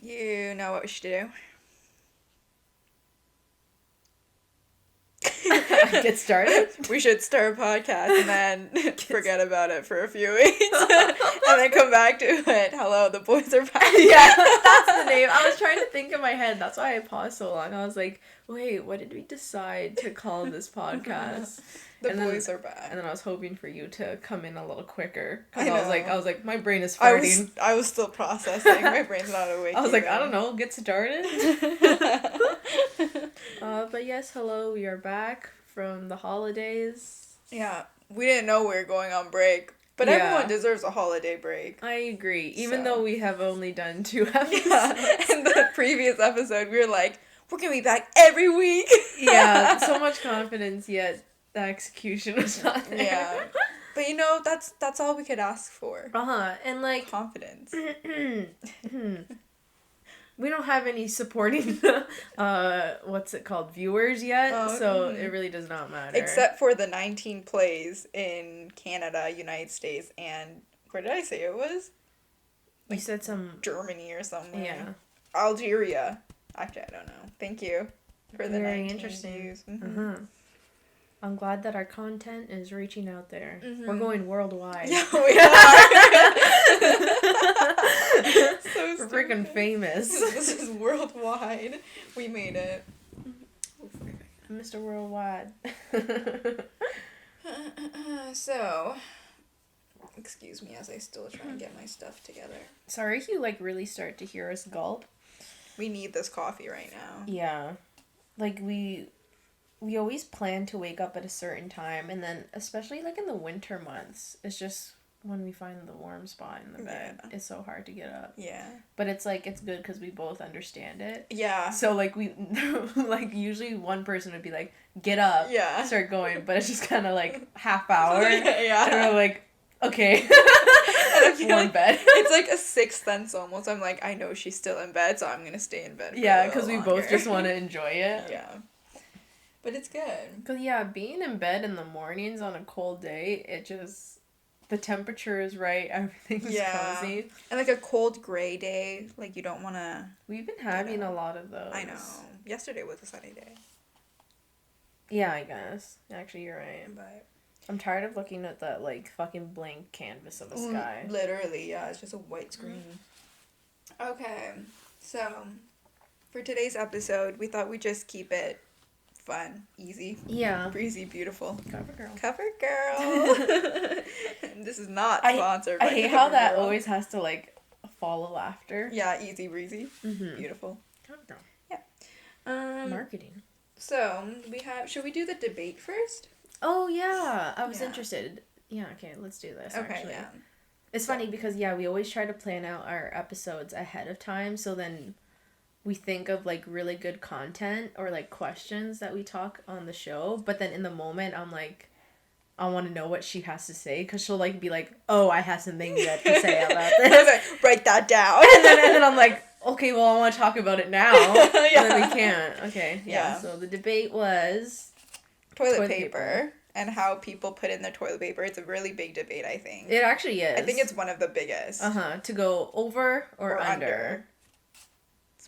You know what we should do? Get started? We should start a podcast and then forget about it for a few weeks. And then come back to it. Hello, the boys are back. Yeah, that's the name. I was trying to think in my head. That's why I paused so long. I was like, wait, what did we decide to call this podcast? The boys are back. And then I was hoping for you to come in a little quicker. I know. I was like, my brain is farting. I was still processing. My brain's not awake. I was like, I don't know, get started. But yes, hello, we are back from the holidays. Yeah, we didn't know we were going on break. But Yeah. everyone deserves a holiday break. I agree. Even So. though we have only done 2 episodes. Yeah, in the previous episode, we were like, we're going to be back every week. Yeah, so much confidence, yet the execution was not there. Yeah. But you know, that's all we could ask for. Uh-huh. And like Confidence. we don't have any supporting what's it called, viewers yet, so it really does not matter. Except for the 19 plays in Canada, United States, and where did I say it was? You said some Germany or something. Yeah. Algeria. Actually, I don't know. Thank you for the Very 19 interesting. views. Uh-huh. I'm glad that our content is reaching out there. Mm-hmm. We're going worldwide. Yeah, we are. So We're freaking famous. This is worldwide. We made it. Mr. Worldwide. So, excuse me as I still try and get my stuff together. Sorry if you really start to hear us gulp. We need this coffee right now. Yeah. We always plan to wake up at a certain time, and then especially in the winter months, it's just when we find the warm spot in the bed, it's so hard to get up. Yeah. But it's it's good because we both understand it. Yeah. So we usually one person would be like, get up, Yeah. start going, but it's just kind of half hour. Yeah. And we're like, okay. We're in bed. It's like a sixth sense almost. I'm like, I know she's still in bed, so I'm gonna stay in bed. Yeah, because we both just want to enjoy it. Yeah. But it's good. Because, being in bed in the mornings on a cold day, the temperature is right, everything's cozy. And a cold gray day, you don't want to... We've been having a lot of those. I know. Yesterday was a sunny day. Yeah, I guess. Actually, you're right. But I'm tired of looking at that, fucking blank canvas of a sky. Literally, yeah. It's just a white screen. Okay. So, for today's episode, we thought we'd just keep it fun, easy, breezy, beautiful. Cover girl. Cover girl. This is not sponsored by I hate Cover how that Girl. always has to follow after. Yeah, easy breezy. Mm-hmm. Beautiful. Cover girl. Yeah. Marketing. So should we do the debate first? Oh yeah, I was interested. Yeah, okay, let's do this. Okay, actually. yeah. It's funny because we always try to plan out our episodes ahead of time, so then we think of really good content or questions that we talk on the show, but then in the moment I'm like, I want to know what she has to say, because she'll be like, oh, I have something good to say about this. Write that down. and then I'm like, okay, well, I want to talk about it now. Yeah. And then we can't. Okay, Yeah. So the debate was toilet paper and how people put in their toilet paper. It's a really big debate, I think. It actually is. I think it's one of the biggest. To go over or under.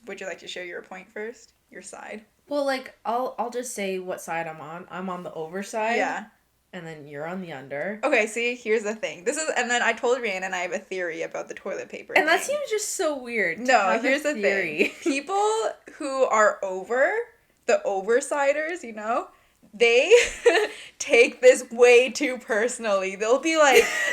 Would you like to share your point first? Your side? Well, I'll just say what side I'm on. I'm on the over side. Yeah. And then you're on the under. Okay, see, here's the thing. And then I told Rhiannon I have a theory about the toilet paper And that thing. seems just so weird. No, here's the thing. People who are over, the oversiders, they take this way too personally. They'll be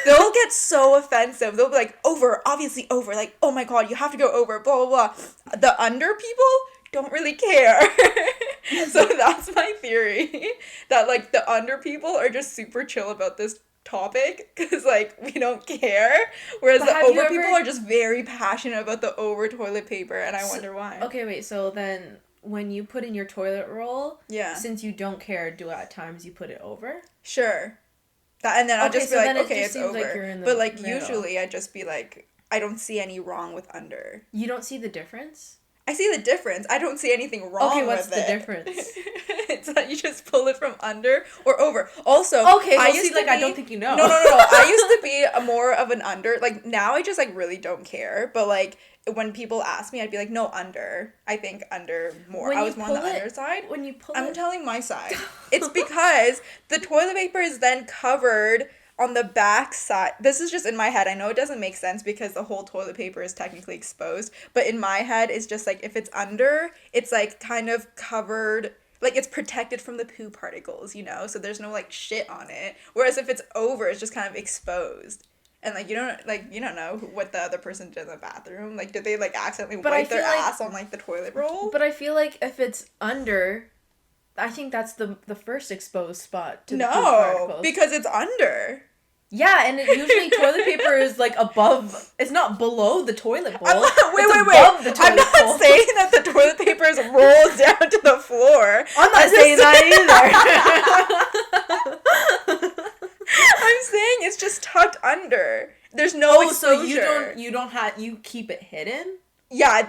they'll get so offensive. They'll be like, over, obviously over. Oh my god, you have to go over, blah, blah, blah. The under people don't really care. So that's my theory. That, the under people are just super chill about this topic because, we don't care. Whereas the over people are just very passionate about the over toilet paper, and I wonder why. Okay, wait, so then when you put in your toilet roll, yeah, since you don't care, do at times you put it over? Sure. And then I'll just be okay, it's over. But usually I'd just be I don't see any wrong with under. You don't see the difference? I see the difference. I don't see anything wrong with it. Okay, what's the difference? It's that you just pull it from under or over. Also, okay, well, I don't think you know. No. I used to be more of an under. Like, now I just, like, really don't care. But, like, when people ask me, I'd be like, no, under. I think under more. I was more on the underside. When you pull I'm telling my side. It's because the toilet paper is then covered on the back side. This is just in my head. I know it doesn't make sense because the whole toilet paper is technically exposed. But in my head, it's just, like, if it's under, it's, like, kind of covered... Like, it's protected from the poo particles, you know? So there's no, like, shit on it. Whereas if it's over, it's just kind of exposed. And, like, you don't know what the other person did in the bathroom. Like, did they, like, accidentally wipe their ass on, like, the toilet roll? But I feel like if it's under, I think that's the first exposed spot to the poo particles. No, because it's under. Yeah, and usually toilet paper is, like, above, it's not below the toilet bowl. Wait. I'm not saying that the toilet paper is rolled down to the floor. I'm not saying that either. I'm saying it's just tucked under. There's no exposure. So you keep it hidden? Yeah,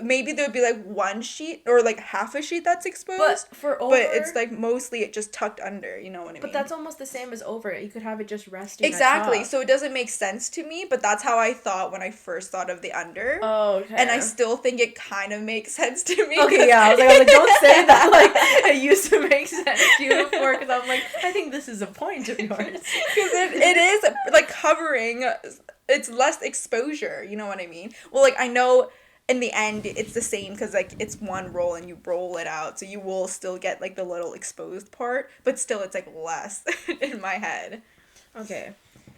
maybe there would be, like, one sheet or, like, half a sheet that's exposed. But it's, like, mostly it just tucked under, you know what I mean? But that's almost the same as over. You could have it just resting exactly, so it doesn't make sense to me, but that's how I thought when I first thought of the under. Oh, okay. And I still think it kind of makes sense to me. Okay, yeah, I was like, don't say that. Like, it used to make sense to you before, because I'm like, I think this is a point of yours. Because it is, like, covering... It's less exposure, you know what I mean? Well, like, I know in the end it's the same because, like, it's one roll and you roll it out, so you will still get, like, the little exposed part, but still it's, like, less in my head. Okay.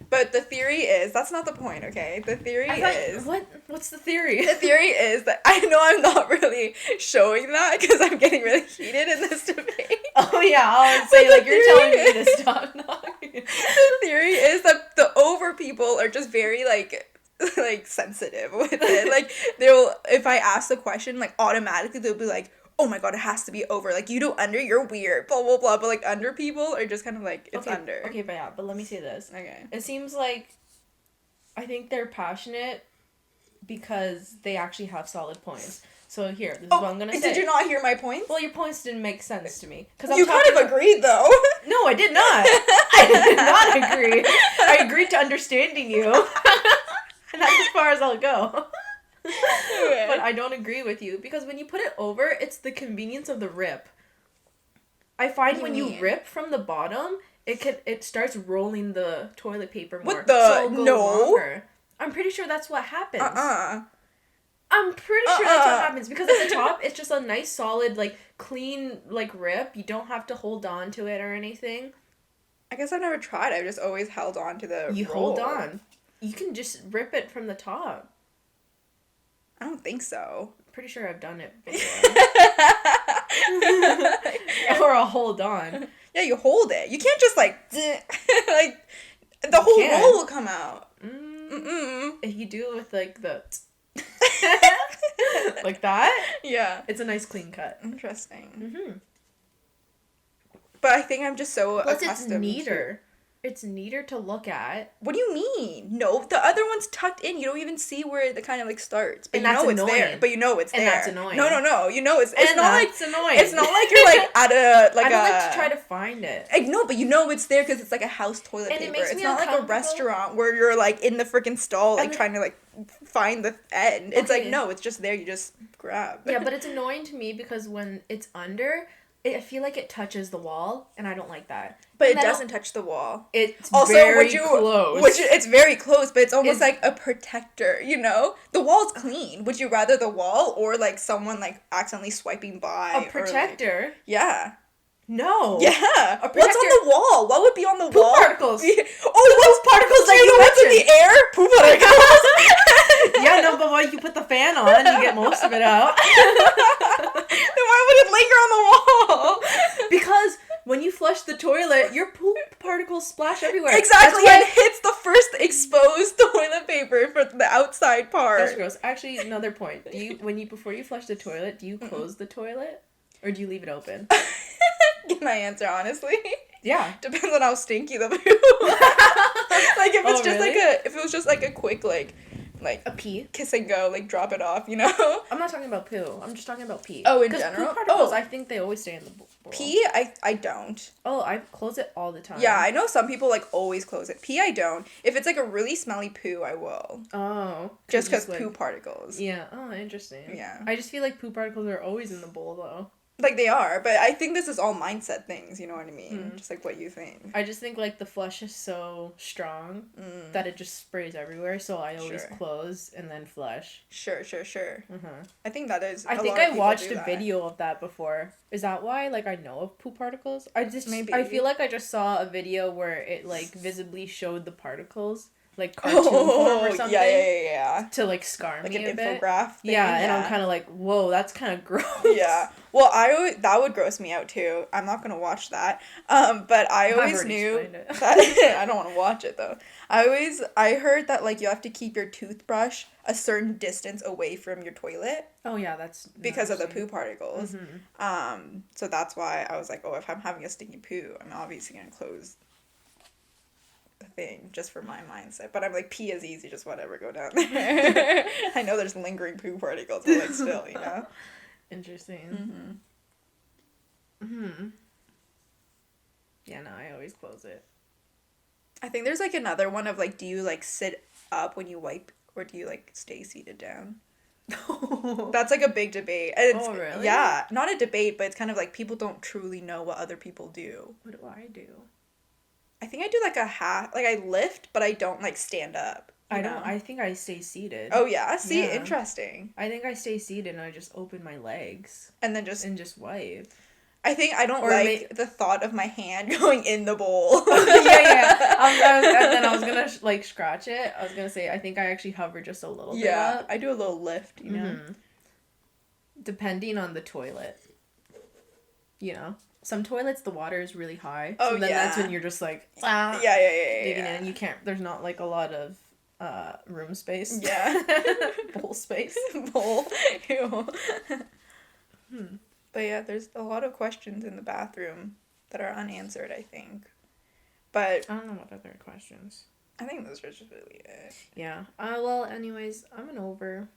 But the theory is, that's not the point, okay? The theory is... What's the theory? The theory is that, I know I'm not really showing that because I'm getting really heated in this debate. Oh yeah, I'll say, like, you're telling me to stop talking. The theory is that the over people are just very, like sensitive with it. Like, if I ask the question, like, automatically they'll be like, oh my god, it has to be over. Like, you do under, you're weird, blah, blah, blah. But, like, under people are just kind of like, it's under. Okay, but let me say this. Okay. It seems like, I think they're passionate because they actually have solid points. So here, this is what I'm gonna say. Did you not hear my points? Well, your points didn't make sense to me. You kind of agreed, though. No, I did not. I did not agree. I agreed to understanding you. And that's as far as I'll go. Okay. But I don't agree with you because when you put it over, it's the convenience of the rip. I find when you rip from the bottom, it starts rolling the toilet paper more. Longer. I'm pretty sure that's what happens. I'm pretty sure that's what happens because at the top it's just a nice solid, like, clean, like, rip. You don't have to hold on to it or anything. I guess I've never tried. I've just always held on to the roll. Hold on. You can just rip it from the top. I don't think so. Pretty sure I've done it before. Or I'll hold on. Yeah, you hold it. You can't just, like, like, the whole roll will come out. If you do it with, like, the... like that? Yeah. It's a nice clean cut. Interesting. Mm-hmm. But I think I'm just so accustomed it's neater. It's neater to look at. What do you mean? No, the other one's tucked in. You don't even see where it kind of, like, starts. But and you know it's there. But you know it's there. And that's annoying. No. You know it's not like it's annoying. It's not like you're, like, at a like I don't like to try to find it. No, but you know it's there because it's like a house toilet paper. It makes it's me not like a restaurant where you're, like, in the freaking stall, like, trying to, like, find the end. It's like, no, it's just there. You just grab. Yeah, but it's annoying to me because when it's under, I feel like it touches the wall, and I don't like that. But it doesn't touch the wall. It's also very close. It's very close, but it's almost like a protector, you know? The wall's clean. Would you rather the wall or, like, someone, like, accidentally swiping by? A protector? Or, like, yeah. No. Yeah. What's on the wall? What would be on the wall? Poop particles. Poop particles that you what's in the air? Poop particles. Yeah, no, but when you put the fan on, you get most of it out. Then why would it linger on the wall? Because when you flush the toilet, your poop particles splash everywhere. Exactly, and hits the first exposed toilet paper for the outside part. That's gross. Actually, another point. Before you flush the toilet, do you close the toilet? Or do you leave it open? Can I answer honestly? Yeah. Depends on how stinky the poo. Like, if it's just really? if it was just like a quick, like, like A pee? kiss and go, like drop it off, you know? I'm not talking about poo. I'm just talking about pee. Oh, in 'Cause general? Poo particles, Oh. I think they always stay in the bowl. Pee, I don't. Oh, I close it all the time. Yeah, I know some people like always close it. Pee, I don't. If it's like a really smelly poo, I will. Oh. Just because like, poo particles. Yeah. Oh, interesting. Yeah. I just feel like poo particles are always in the bowl, though. Like they are, but I think this is all mindset things, you know what I mean? Just like what you think. I just think like the flush is so strong that it just sprays everywhere, so I always close and then flush. Sure. Mm-hmm. I think that is. I think I watched a video of that before. Is that why like I know of poo particles? Maybe. I feel like I just saw a video where it like visibly showed the particles. Like cartoon form or something. Yeah. To like scar like me an a bit. infograph thing. Yeah, and I'm kind of like, whoa, that's kind of gross. Yeah. Well, that would gross me out too. I'm not gonna watch that. But I always knew that I don't want to watch it though. I heard that like you have to keep your toothbrush a certain distance away from your toilet. Oh yeah, that's because of the poo particles. So that's why I was like, oh, if I'm having a stinky poo, I'm obviously gonna close the thing just for my mindset. But I'm like, pee is easy, just whatever, go down there. I know there's lingering poo particles, but like still, you know. Interesting. Yeah, no, I always close it. I think there's like another one of like, do you like sit up when you wipe or do you like stay seated down? That's like a big debate. And it's, really? Yeah, not a debate, but it's kind of like people don't truly know what other people do. What do I do? I think I do like a half, like I lift, but I don't like stand up. I don't. I think I stay seated. Oh yeah, see, interesting. I think I stay seated and I just open my legs and then just wipe. I think I don't like the thought of my hand going in the bowl. yeah. And then I was gonna like scratch it. I was gonna say I think I actually hover just a little bit up. I do a little lift, you know. Depending on the toilet, you know. Some toilets the water is really high. Oh, so then that's when you're just like digging in. You can't. There's not like a lot of room space. Yeah. Bowl space. Bowl. Ew. But yeah, there's a lot of questions in the bathroom that are unanswered, I think. But I don't know what other questions. I think those are just really it. Yeah. Well, anyways, I'm an over.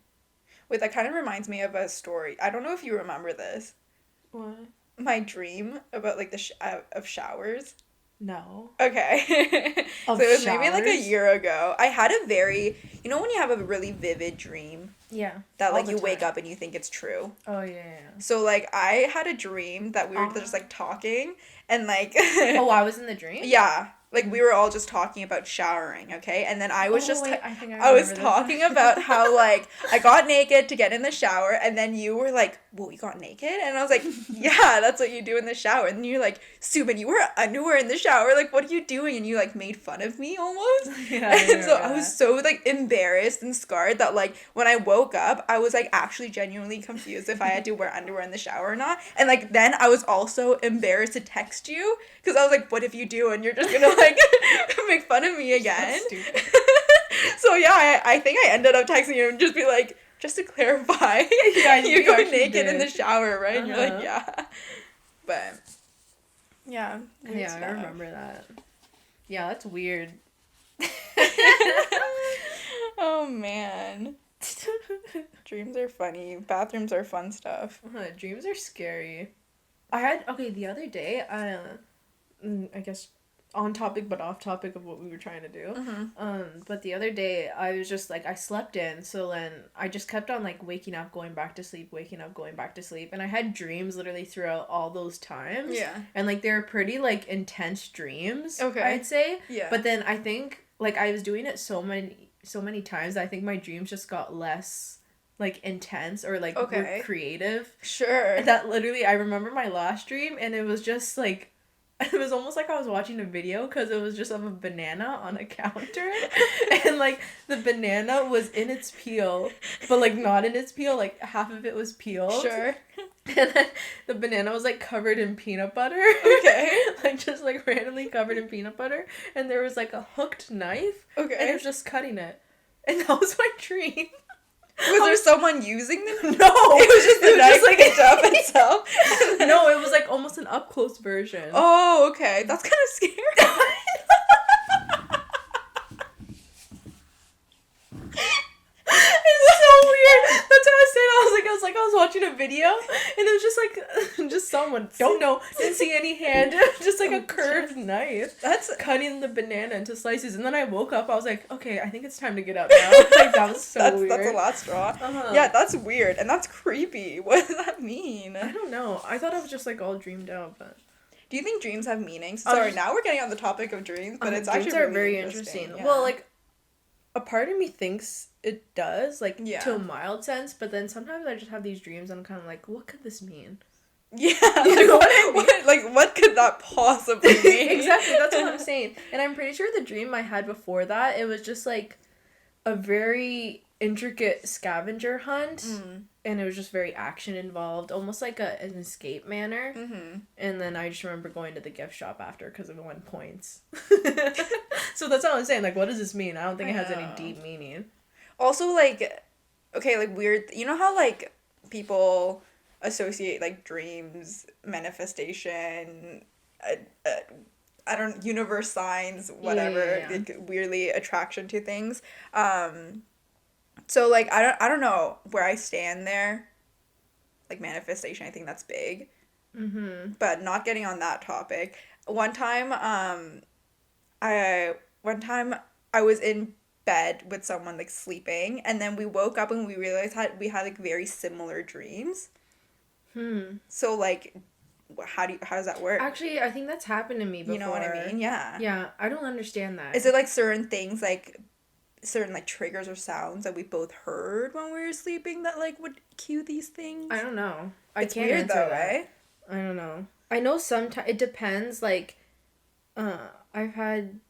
Wait, that kind of reminds me of a story. I don't know if you remember this. What? My dream about like of showers. No. Okay. Of so it was showers? maybe like a year ago. I had a very, you know when you have a really vivid dream? Yeah. That like you wake up and you think it's true. Oh yeah. So like I had a dream that we were just like talking and like Oh, I was in the dream? Yeah. Like we were all just talking about showering, okay? And then I was I was talking about how like I got naked to get in the shower and then you were like, "Well, you got naked?" And I was like, "Yeah, that's what you do in the shower." And you're like, "Subin, you wear underwear in the shower. Like what are you doing?" And you like made fun of me almost. Yeah. And so I was so like embarrassed and scarred that like when I woke up, I was like actually genuinely confused if I had to wear underwear in the shower or not. And like then I was also embarrassed to text you because I was like, "What if you do?" And you're just gonna like make fun of me again. So yeah, I think I ended up texting you and just be like, just to clarify, you go naked in the shower, right? And you're like, yeah. But yeah. Yeah, I remember that. Yeah, that's weird. Oh man. Dreams are funny. Bathrooms are fun stuff. Dreams are scary. The other day, I guess on topic but off topic of what we were trying to do. But the other day I was just like I slept in, so then I just kept on like waking up, going back to sleep, waking up, going back to sleep, and I had dreams literally throughout all those times. Yeah. And like they were pretty like intense dreams. Okay. I'd say. Yeah. But then I think like I was doing it so many times that I think my dreams just got less like intense or like were creative. Sure. That literally I remember my last dream and it was just like it was almost like I was watching a video because it was just of a banana on a counter and like the banana was in its peel but like not in its peel, like half of it was peeled. Sure. And then the banana was like covered in peanut butter. Okay. Like just like randomly covered in peanut butter and there was like a hooked knife. Okay. And it was just cutting it. And that was my dream. Was there someone using them? No. It was just the knife like picked up itself. No, it was like almost an up close version. Oh, okay. That's kind of scary. I was watching a video, and it was just like, just someone, don't know, didn't see any hand, just like a curved knife. That's cutting the banana into slices, and then I woke up, I was like, okay, I think it's time to get up now. Like, that was so weird. That's a lot straw. Uh-huh. Yeah, that's weird, and that's creepy. What does that mean? I don't know. I thought I was just like all dreamed out, but... Do you think dreams have meanings? Sorry, now we're getting on the topic of dreams, but it's dreams actually are really very interesting. Yeah. Well, like, a part of me thinks it does, like, Yeah. to a mild sense, but then sometimes I just have these dreams and I'm kind of like, what could this mean? Yeah, You know what I mean? what could that possibly mean? Exactly, that's what I'm saying. And I'm pretty sure the dream I had before that, it was just, like, a very intricate scavenger hunt, and it was just very action involved, almost like an escape manner. Mm-hmm. And then I just remember going to the gift shop after because it won points. So that's all I'm saying. Like, what does this mean? I don't think it has any deep meaning. Also, like, okay, like, weird, you know how, like, people associate, like, dreams, manifestation, universe signs, whatever, Yeah. like, weirdly attraction to things. So, like, I don't know where I stand there. Like, manifestation, I think that's big. Mm-hmm. But not getting on that topic. One time I was in bed with someone, like, sleeping, and then we woke up and we realized we had like very similar dreams. So, like, how does that work? Actually, I think that's happened to me before. You know what I mean? Yeah. Yeah, I don't understand that. Is it like certain things, like certain, like, triggers or sounds that we both heard when we were sleeping that, like, would cue these things? I don't know. It's can't weird answer though, that. right? I don't know. I know sometimes it depends. Like, I've had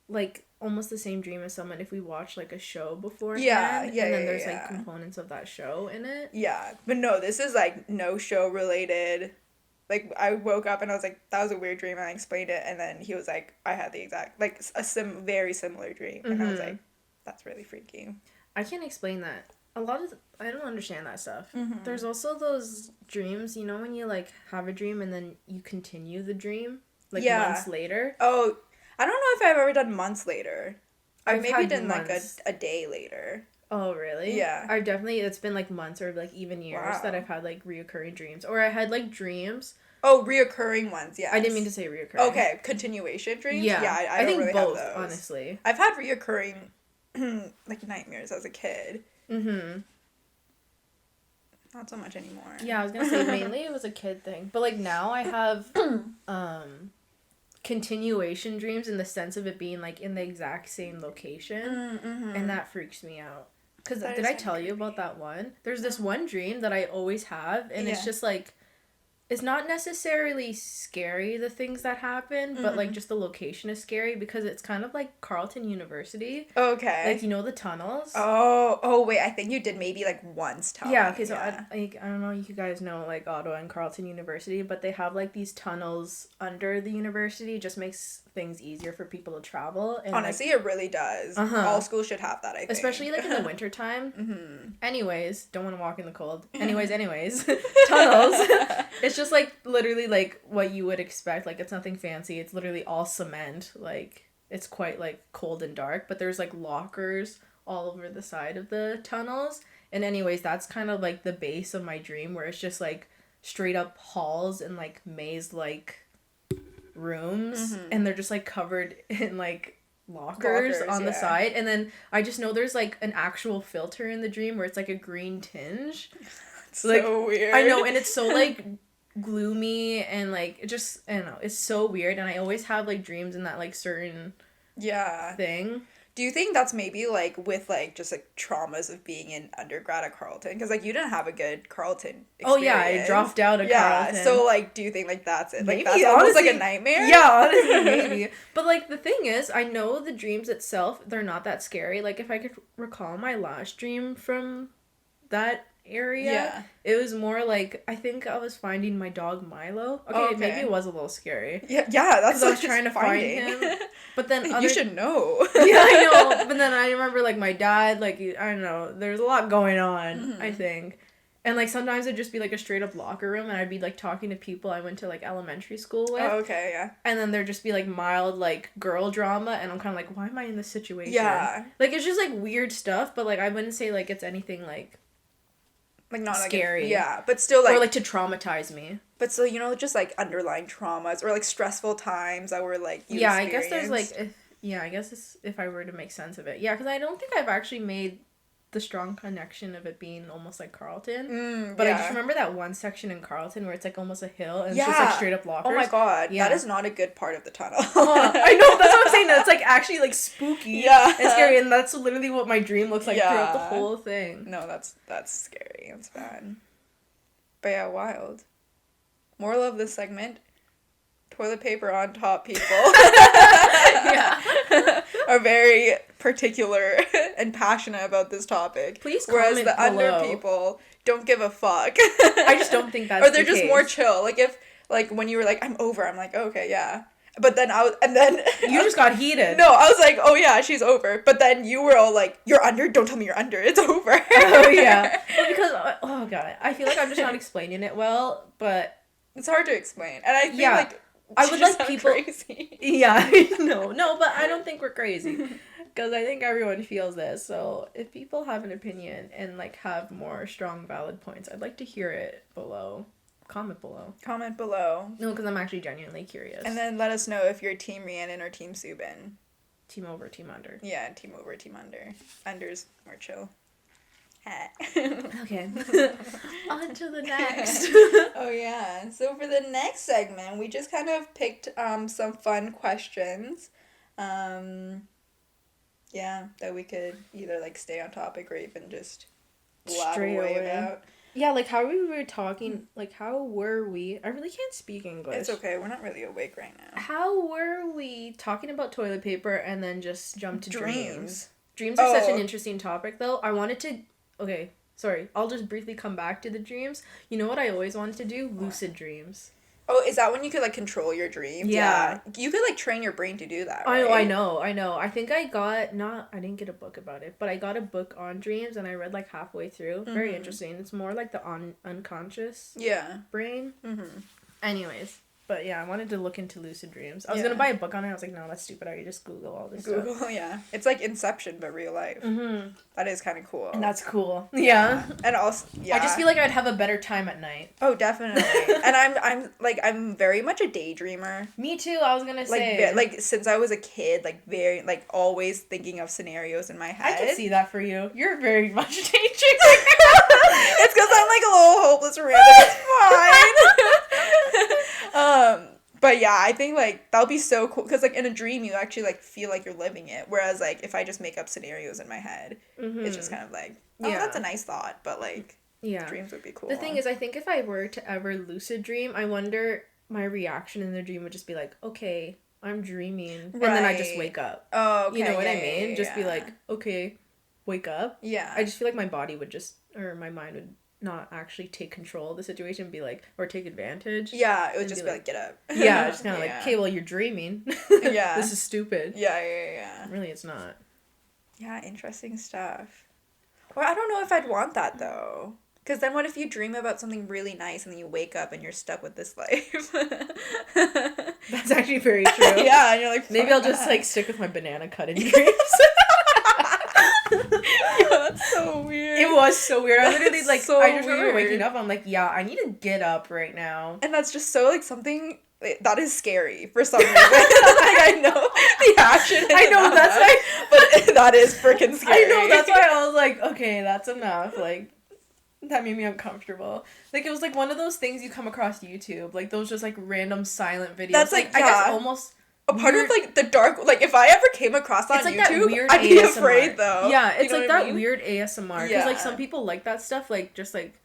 like almost the same dream as someone if we watch like a show beforehand. Yeah, And then there's yeah. like components of that show in it. Yeah, but no, this is, like, no show related. Like, I woke up and I was like, that was a weird dream, and I explained it, and then he was like, I had the exact, like, very similar dream, and I was like, that's really freaky. I can't explain that. I don't understand that stuff. Mm-hmm. There's also those dreams, you know, when you like have a dream and then you continue the dream like months later. Oh, I don't know if I've ever done months later. I've maybe had done months. like a day later. Oh, really? Yeah. I've definitely, it's been like months or like even years that I've had like reoccurring dreams. Or I had like dreams. Oh, reoccurring ones, yeah. I didn't mean to say reoccurring. Okay, continuation dreams? Yeah. I don't think really both, have those. honestly. I've had reoccurring, like, nightmares as a kid. Mm-hmm. Not so much anymore. Yeah, I was gonna say mainly it was a kid thing. But like now I have continuation dreams in the sense of it being like in the exact same location. And that freaks me out. Because That did is I tell you about that one? There's this one dream that I always have, and it's just like, it's not necessarily scary, the things that happen, but like just the location is scary because it's kind of like Carleton University. Okay. Like, you know the tunnels? Oh, wait, I think you did maybe, like, once tell Yeah, me. okay, so I don't know if you guys know, like, Ottawa and Carleton University, but they have, like, these tunnels under the university. It just makes things easier for people to travel. And, honestly, it really does. All schools should have that, I think. especially, like, in the wintertime. Anyways, don't want to walk in the cold. Anyways, tunnels. It's just, like, literally, like, what you would expect. Like, it's nothing fancy. It's literally all cement. Like, it's quite, like, cold and dark, but there's, like, lockers all over the side of the tunnels. And anyways, that's kind of like the base of my dream, where it's just like straight up halls and like maze like rooms, and they're just like covered in like lockers on the side. And then I just know there's like an actual filter in the dream where it's like a green tinge. It's like, so weird. I know, and it's so like gloomy and like it just, I don't know, it's so weird. And I always have like dreams in that like certain thing. Do you think that's maybe, like, with, like, just, like, traumas of being in undergrad at Carleton? Because, like, you didn't have a good Carleton experience. Oh, yeah, I dropped out of Carleton. So, like, do you think, like, that's it? Like, Maybe, that's almost, honestly, like, a nightmare? Yeah, honestly, maybe. But, like, the thing is, I know the dreams itself, they're not that scary. Like, if I could recall my last dream from that area, it was more like, I think I was finding my dog Milo. Okay, maybe it was a little scary. Yeah, that's because I was trying to find him. But then you should know. Yeah, I know. But then I remember, like, my dad, like, I don't know, there's a lot going on, I think. And, like, sometimes it'd just be, like, a straight-up locker room, and I'd be, like, talking to people I went to, like, elementary school with. Oh, okay, yeah. And then there'd just be, like, mild, like, girl drama, and I'm kind of like, why am I in this situation? Yeah. Like, it's just, like, weird stuff, but, like, I wouldn't say, like, it's anything, like, Like, not scary. like yeah, but still, like... Or, like, to traumatize me. But still, you know, just, like, underlying traumas or, like, stressful times that were, like, you I guess there's, like... I guess if I were to make sense of it. Yeah, because I don't think I've actually made the strong connection of it being almost like Carleton. But I just remember that one section in Carleton where it's, like, almost a hill and it's just, like, straight up lockers. Oh, my God. Yeah. That is not a good part of the tunnel. I know, that's what I'm saying. It's, like, actually, like, spooky and scary, and that's literally what my dream looks like throughout the whole thing. No, that's scary. That's bad. But yeah, wild. Moral of this segment, toilet paper on top people are very particular and passionate about this topic. Please whereas comment the below. Under people don't give a fuck. I just don't think that's or they're the just case. more chill. Like if when you were like, I'm over, I'm like, oh, okay, yeah. But then you just got heated. No, I was like, oh yeah, she's over. But then you were all like, you're under? Don't tell me you're under. It's over. Oh yeah. Well, because oh god, I feel like I'm just not explaining it well, but it's hard to explain. And I feel like I would like people crazy. Yeah, no, but I don't think we're crazy. Because I think everyone feels this. So if people have an opinion and like have more strong valid points, I'd like to hear it below. Comment below. No, because I'm actually genuinely curious. And then let us know if you're Team Rhiannon or Team Subin. Team over, team under. Yeah, team over, team under. Under's more chill. Okay. On to the next. Oh yeah. So for the next segment, we just kind of picked some fun questions. Yeah, that we could either like stay on topic or even just blab away about. Yeah, like how we were talking, like how were we? I really can't speak English. It's okay, we're not really awake right now. How were we talking about toilet paper and then just jumped to dreams? Dreams Oh. are such an interesting topic though. I wanted to, okay, sorry, I'll just briefly come back to the dreams. You know what I always wanted to do? Lucid dreams. Oh, is that when you could, like, control your dreams? Yeah. You could, like, train your brain to do that, right? I know. I think I didn't get a book about it, but I got a book on dreams and I read, like, halfway through. Mm-hmm. Very interesting. It's more like the unconscious brain. Mm-hmm. Anyways. But yeah, I wanted to look into lucid dreams. I was going to buy a book on it. I was like, no, that's stupid. I just Google all this stuff. Yeah. It's like Inception, but real life. Mm-hmm. That is kind of cool. And that's cool. Yeah. And also, yeah. I just feel like I'd have a better time at night. Oh, definitely. And I'm very much a daydreamer. Me too, I was going to say. Like, since I was a kid, like, very, like, always thinking of scenarios in my head. I can see that for you. You're very much a daydreamer. It's because I'm, like, a little hopeless romantic. It's fine. But yeah, I think, like, that'll be so cool, because, like, in a dream, you actually, like, feel like you're living it, whereas, like, if I just make up scenarios in my head, it's just kind of like, oh, that's a nice thought, but, like, dreams would be cool. The thing is, I think if I were to ever lucid dream, I wonder my reaction in the dream would just be like, okay, I'm dreaming, and then I just wake up. Oh, okay. You know what I mean? Just be like, okay, wake up. Yeah. I just feel like my body would just, or my mind would not actually take control of the situation, be like, or take advantage. Yeah, it would just be like, get up. Yeah, just kind of like, okay, well, you're dreaming. Yeah. This is stupid. Yeah. Really, it's not. Yeah, interesting stuff. Well, I don't know if I'd want that, though. Because then what if you dream about something really nice and then you wake up and you're stuck with this life? That's actually very true. Yeah, and you're like, maybe I'll just, like, stick with my banana cut in dreams. Yeah, that's so weird. It was so weird. I literally, like, so I just remember waking up, I'm like, yeah, I need to get up right now. And that's just so, like, something that is scary for some reason. Like, I know the action I know, that's why. But that is freaking scary. I know, that's why I was like, okay, that's enough. Like, that made me uncomfortable. Like, it was, like, one of those things you come across YouTube. Like, those just, like, random silent videos. That's, like, I guess almost... a part of, like, the dark, like, if I ever came across that on like YouTube, that weird I'd be ASMR. afraid, though. Yeah, it's you know like that weird ASMR. Because, like, some people like that stuff, like, just, like,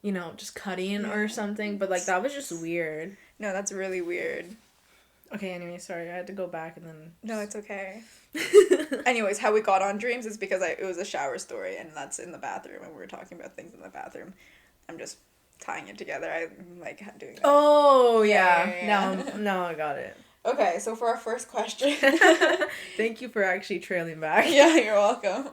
you know, just cutting or something. But, like, that was just weird. No, that's really weird. Okay, anyway, sorry. I had to go back and then... No, it's okay. Anyways, how we got on dreams is because it was a shower story, and that's in the bathroom, and we were talking about things in the bathroom. I'm just tying it together. I'm, like, doing that. Oh, yeah. Now I got it. Okay, so for our first question... Thank you for actually trailing back. Yeah, you're welcome.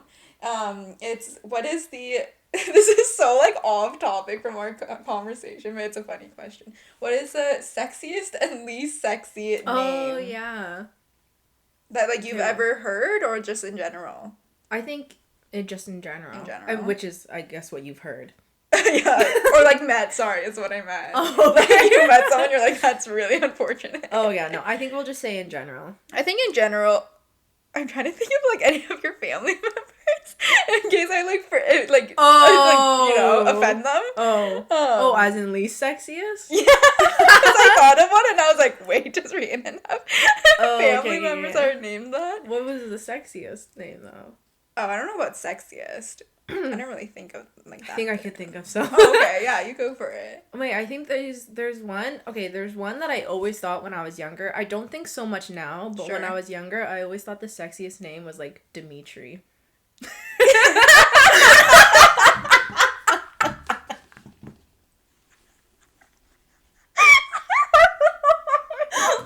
What is the... This is so, like, off topic from our conversation, but it's a funny question. What is the sexiest and least sexy name? Oh, yeah. That, like, you've ever heard, or just in general? I think it just in general. In general. Which is, I guess, what you've heard. Yeah, or like met. Sorry, is what I meant. Oh, Like you met someone, you're like, that's really unfortunate. Oh yeah, no. I think we'll just say in general. I think in general, I'm trying to think of like any of your family members in case I like offend them. Oh, as in least sexiest? Yeah, because I thought of one and I was like, wait, does Rhiannon have family members that are named that? What was the sexiest name though? Oh, I don't know about sexiest. I don't really think of like that. I think I could think of some. Oh, okay, yeah, you go for it. Wait, I think there's one. Okay, there's one that I always thought when I was younger. I don't think so much now, but when I was younger, I always thought the sexiest name was like Dimitri. Are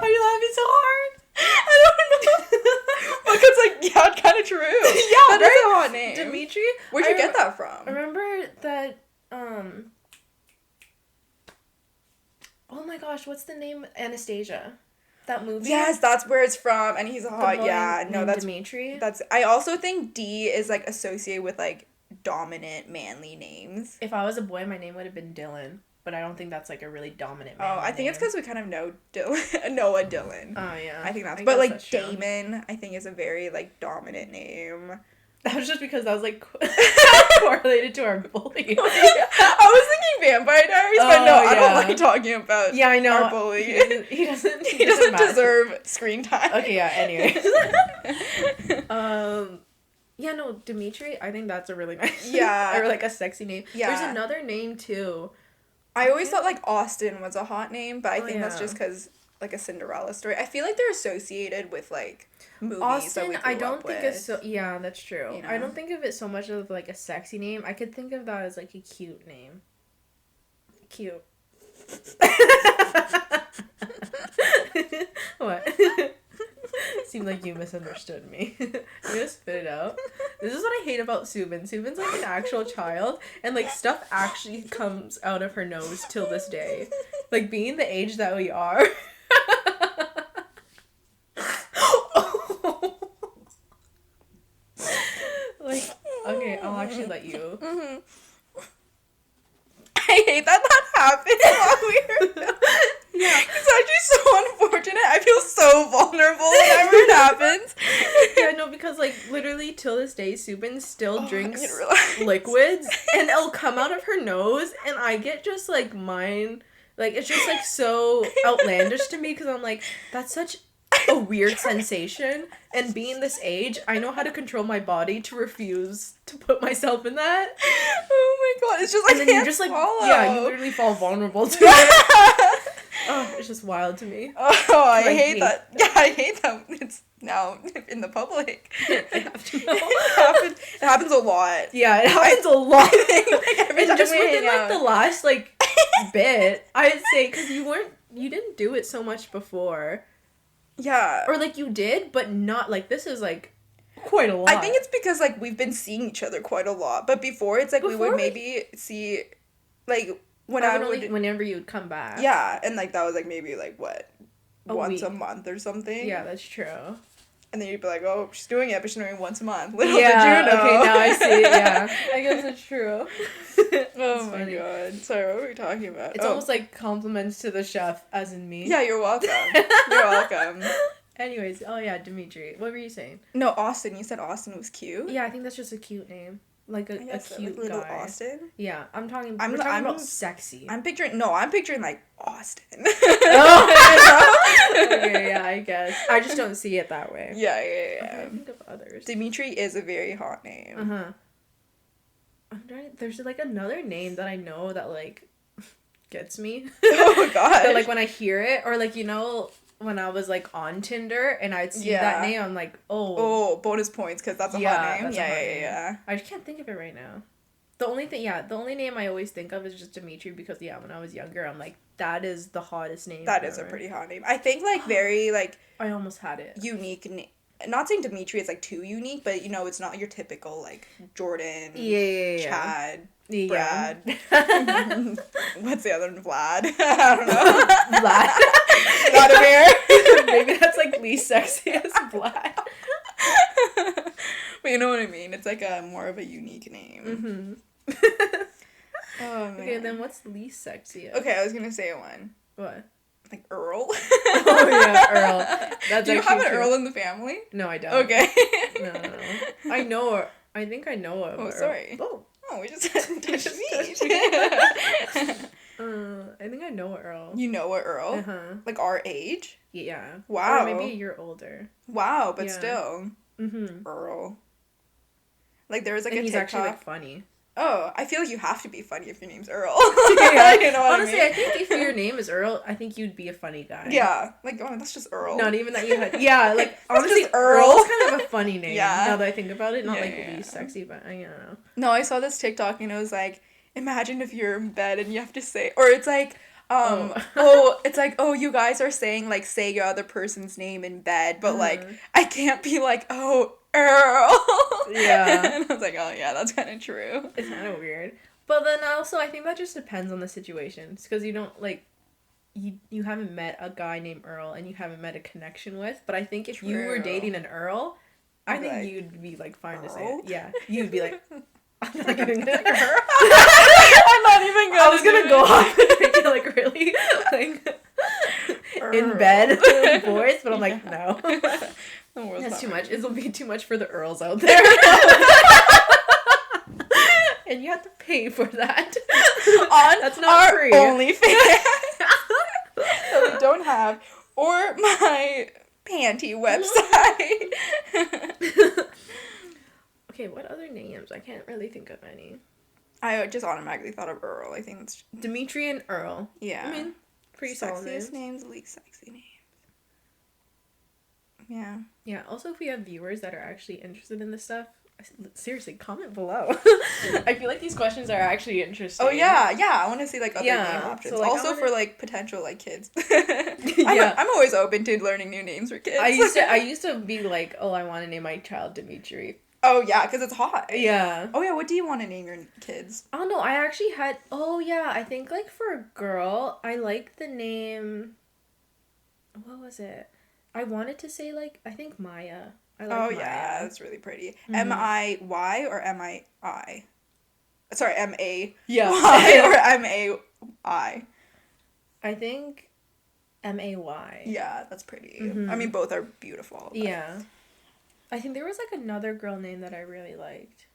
you laughing so hard? I don't know. Because like, yeah, it's kind of true. Yeah, that is a hot name. Dimitri. Where'd you get that from? I remember that. Oh my gosh, what's the name? Anastasia. That movie. Yes, that's where it's from, and he's a hot. Yeah, no, that's Dimitri. That's. I also think D is like associated with like dominant, manly names. If I was a boy, my name would have been Dylan, but I don't think that's like a really dominant. I think it's because we kind of know Noah Dylan. Oh yeah, I think that's. But like that's Damon, I think is a very like dominant name. That was just because that was like correlated to our bully. I was thinking Vampire Diaries, but no, I don't like talking about. Yeah, I know. Our bully. He doesn't deserve screen time. Okay, yeah. Anyways. Yeah, no, Dimitri. I think that's a really nice. Yeah. Or like a sexy name. Yeah. There's another name too. I always thought like Austin was a hot name, but I think that's just because like a Cinderella story. I feel like they're associated with like movies. Austin, that we I grew don't up think with. it's so. Yeah, that's true. You know? I don't think of it so much as like a sexy name. I could think of that as like a cute name. Cute. What? Seemed like you misunderstood me. I'm gonna spit it out. This is what I hate about Subin. Subin's like an actual child, and like stuff actually comes out of her nose till this day. Like being the age that we are. Like, okay, I'll actually let you. Mm-hmm. I hate that happened while we were. Yeah, it's actually so unfortunate. I feel so vulnerable whenever it happens. Yeah, no, because like literally till this day, Subin still drinks relax. liquids, and it'll come out of her nose, and I get just like mine. Like it's just like so outlandish to me because I'm like, that's such a weird sensation, and being this age, I know how to control my body to refuse to put myself in that. Oh my god, it's just like, and then you just like swallow. Yeah, you literally fall vulnerable to it. Oh, it's just wild to me. Oh, I hate that. Yeah, I hate that it's now in the public. I have to know. It happens a lot. Yeah, it happens a lot. Like, every and time just we within hang like out. the last like bit, I'd say, because you didn't do it so much before. Yeah. Or like you did, but not like this is like quite a lot. I think it's because like we've been seeing each other quite a lot, but before it's like we would maybe see like whenever you would come back. Yeah, and like that was like maybe like what once week. a month or something. Yeah, that's true. And then you'd be like, oh, she's doing it, but she's doing it once a month. Little Yeah, did you know. okay, now I see it, yeah. I guess it's true. Oh my god. Sorry, what were we talking about? It's almost like compliments to the chef, as in me. Yeah, you're welcome. You're welcome. Anyways, oh yeah, Dimitri. What were you saying? No, Austin. You said Austin was cute? Yeah, I think that's just a cute name. Like a cute like little guy. Austin? Yeah, we're talking I'm about sexy. I'm picturing like Austin. Oh. Okay, yeah, I guess. I just don't see it that way. Yeah. Okay, I think of others. Dimitri is a very hot name. Uh-huh. There's like another name that I know that like gets me. Oh god. But like when I hear it, or like when I was like on Tinder and I'd see that name, I'm like, oh, bonus points because that's a hot name. Yeah. I just can't think of it right now. The only name I always think of is just Dimitri because when I was younger, I'm like, that is the hottest name. That is a pretty hot name. I think like very like I almost had it. Unique name. Not saying Dimitri is like too unique, but it's not your typical like Jordan, Chad, Brad. What's the other one? Vlad. I don't know. Vlad. Vladimir. Maybe that's like least sexiest Vlad. But you know what I mean? It's like a more of a unique name. Mm-hmm. Oh Okay, then what's the least sexy? Okay, I was gonna say one. What? Like Earl. Oh yeah, Earl. That's Do you have an true. Earl in the family? No, I don't. Okay. No. I know her. I think I know of. Oh, sorry. Oh, we just touched me. I think I know Earl. You know a Earl? Uh-huh. Like our age? Yeah. Wow. Or maybe a year older. Wow, but Yeah. still. Mm-hmm. Earl. Like there was like and a he's TikTok. actually like funny. Oh, I feel like you have to be funny if your name's Earl. Yeah. You know what Honestly, I mean? I think if your name is Earl, I think you'd be a funny guy. Yeah. Like, oh, that's just Earl. Not even that you had. Yeah, like honestly, just Earl. Earl's kind of a funny name. Yeah. Now that I think about it, not Yeah, like yeah. least sexy, but I don't know. No, I saw this TikTok and it was like, imagine if you're in bed and you have to say, or it's like, it's like, oh, you guys are saying like say your other person's name in bed, but like I can't be like, oh, Earl. Yeah. And I was like, oh yeah, that's kind of true. It's kind of weird. But then also, I think that just depends on the situation. Because you don't, like, you haven't met a guy named Earl and you haven't met a connection with. But I think if you were True. dating an Earl, I think like, you'd be, like, fine to say Earl? it. Yeah. You'd be like, I'm not even gonna I'm not even gonna. I was gonna go off and make it, like, really, like, in bed voice. But I'm like, no. That's too much. It'll be too much for the Earls out there. And you have to pay for that. That's not our free. OnlyFans that we don't have, or my panty website. Okay, what other names? I can't really think of any. I just automatically thought of Earl. I think that's Dimitri and Earl. yeah. I mean, pretty solid sexiest names. names, least sexy names. Yeah. Yeah. Also, if we have viewers that are actually interested in this stuff, seriously, comment below. I feel like these questions are actually interesting. Oh yeah. I want to see like other name options. So, like, also for like potential like kids. Yeah. I'm always open to learning new names for kids. I used to be like, oh, I want to name my child Dimitri. Oh yeah, because it's hot. Yeah. Oh yeah, what do you want to name your kids? Oh no, I actually had. Oh yeah, I think like for a girl, I like the name. What was it? I wanted to say like I think Maya. I like Maya. Yeah, that's really pretty. Mm-hmm. Miy or Mii? Sorry, MAY Yeah. or MAI. I think MAY. Yeah, that's pretty. Mm-hmm. I mean, both are beautiful. But... Yeah. I think there was like another girl name that I really liked.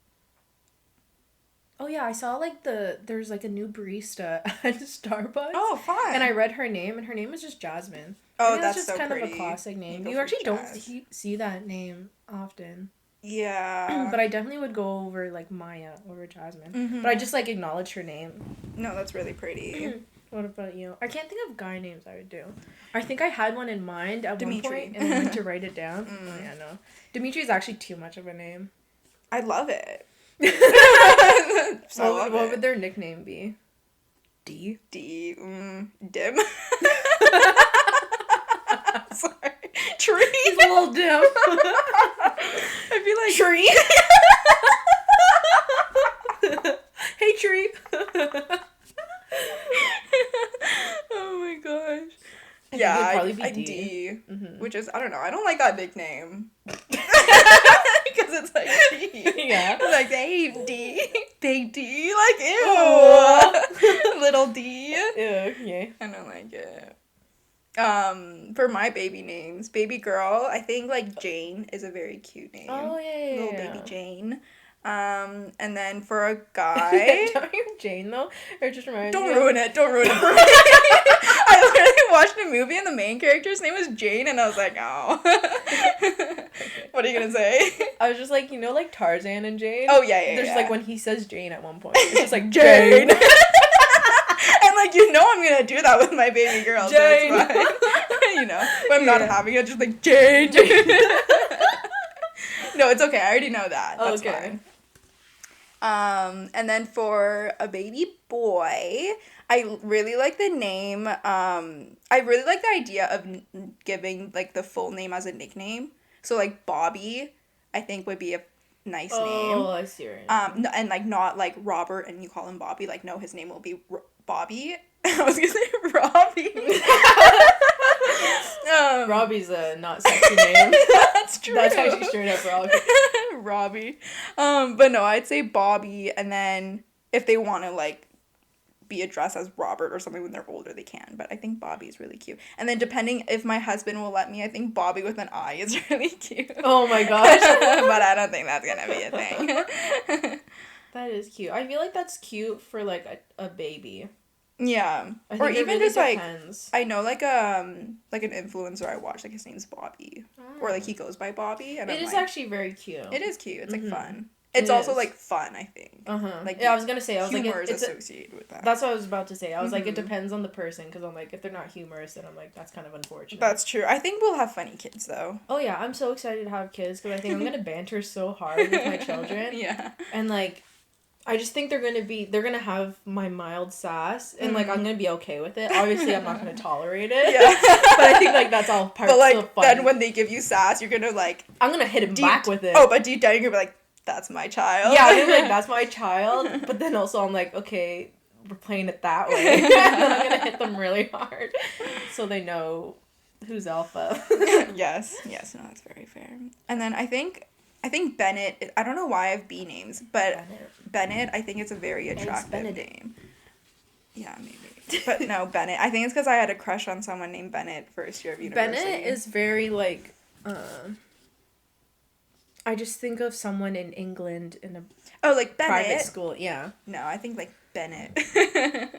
Oh yeah, I saw like there's like a new barista at Starbucks. Oh, fun. And I read her name, and her name is just Jasmine. Oh, that's just so kind pretty. of a classic name. You You actually don't Jazz. see that name often. Yeah. But I definitely would go over like Maya over Jasmine. Mm-hmm. But I just like acknowledge her name. No, that's really pretty. What about you? I can't think of guy names I would do. I think I had one in mind at Dimitri. one point and I went to write it down. Oh yeah, no. Dimitri is actually too much of a name. I love it. What would their nickname be? D? Dim. Sorry. Tree. He's a little dim. I'd be like Tree. Hey, Tree. Oh my gosh. I Yeah, think it'd probably be I'd D. D. Mm-hmm. Which is, I don't know, I don't like that nickname. Because it's like D. Yeah. It's like, hey, D. Big D. Like, ew. Aw. Little D. Yeah. I don't like it. For my baby names, baby girl, I think like Jane is a very cute name. Oh yeah. Little baby Jane. And then for a guy, Don't you Jane though? Or just reminds don't me of- ruin it for me. I literally watched a movie and the main character's name was Jane and I was like, oh. What are you gonna say? I was just like, you know, like Tarzan and Jane. Oh yeah. There's yeah. like when he says Jane at one point, it's just like Jane. Jane. And like you know I'm gonna do that with my baby girl, Jane. so it's fine. You know, but I'm not having it, just like Jane. No, it's okay. I already know that. That's Okay. fine. And then for a baby boy, I really like the name. I really like the idea of giving like the full name as a nickname. So like Bobby, I think would be a nice name. Oh, I see. And like not like Robert and you call him Bobby. Like no, his name will be Bobby. I was gonna say Robbie. Robbie's a not sexy name. That's true. That's actually straight up Robbie. Robbie. But no, I'd say Bobby, and then if they want to like be addressed as Robert or something when they're older, they can. But I think Bobby is really cute. And then depending if my husband will let me, I think Bobby with an I is really cute. Oh my gosh. But I don't think that's gonna be a thing. That is cute. I feel like that's cute for like a baby. Yeah. I think Or it even really just like depends. I know like an influencer I watch, like his name's Bobby. Or like Ah. he goes by Bobby, and It I'm is like, actually very cute. it is cute. It's like Mhm. fun. It's It also is. like fun, I think. Like Yeah, I was gonna say. I was like, humor is it's associated with that. that's what I was about to say. I was like, it Mhm. depends on the person, because I'm like, if they're not humorous, then I'm like, that's kind of unfortunate. That's true. I think we'll have funny kids though. Oh yeah, I'm so excited to have kids because I think I'm gonna banter so hard with my children, Yeah. and like, I just think they're gonna have my mild sass, and like I'm gonna be okay with it. Obviously, I'm not gonna tolerate it. Yeah. But I think like that's all part But like of fun. then when they give you sass, you're gonna like I'm gonna hit him back with it. Oh, but deep down you're gonna be like, that's my child. Yeah, I'm like, that's my child. But then also I'm like, okay, we're playing it that way. And then I'm gonna hit them really hard, so they know who's alpha. Yes, no, that's very fair. And then I think Bennett. I don't know why I have B names, but Bennett. I think it's a very attractive name. Yeah, maybe. But no, Bennett. I think it's because I had a crush on someone named Bennett first year of university. Bennett is very like. I just think of someone in England in a like Bennett. private school. Yeah. No, I think like Bennett.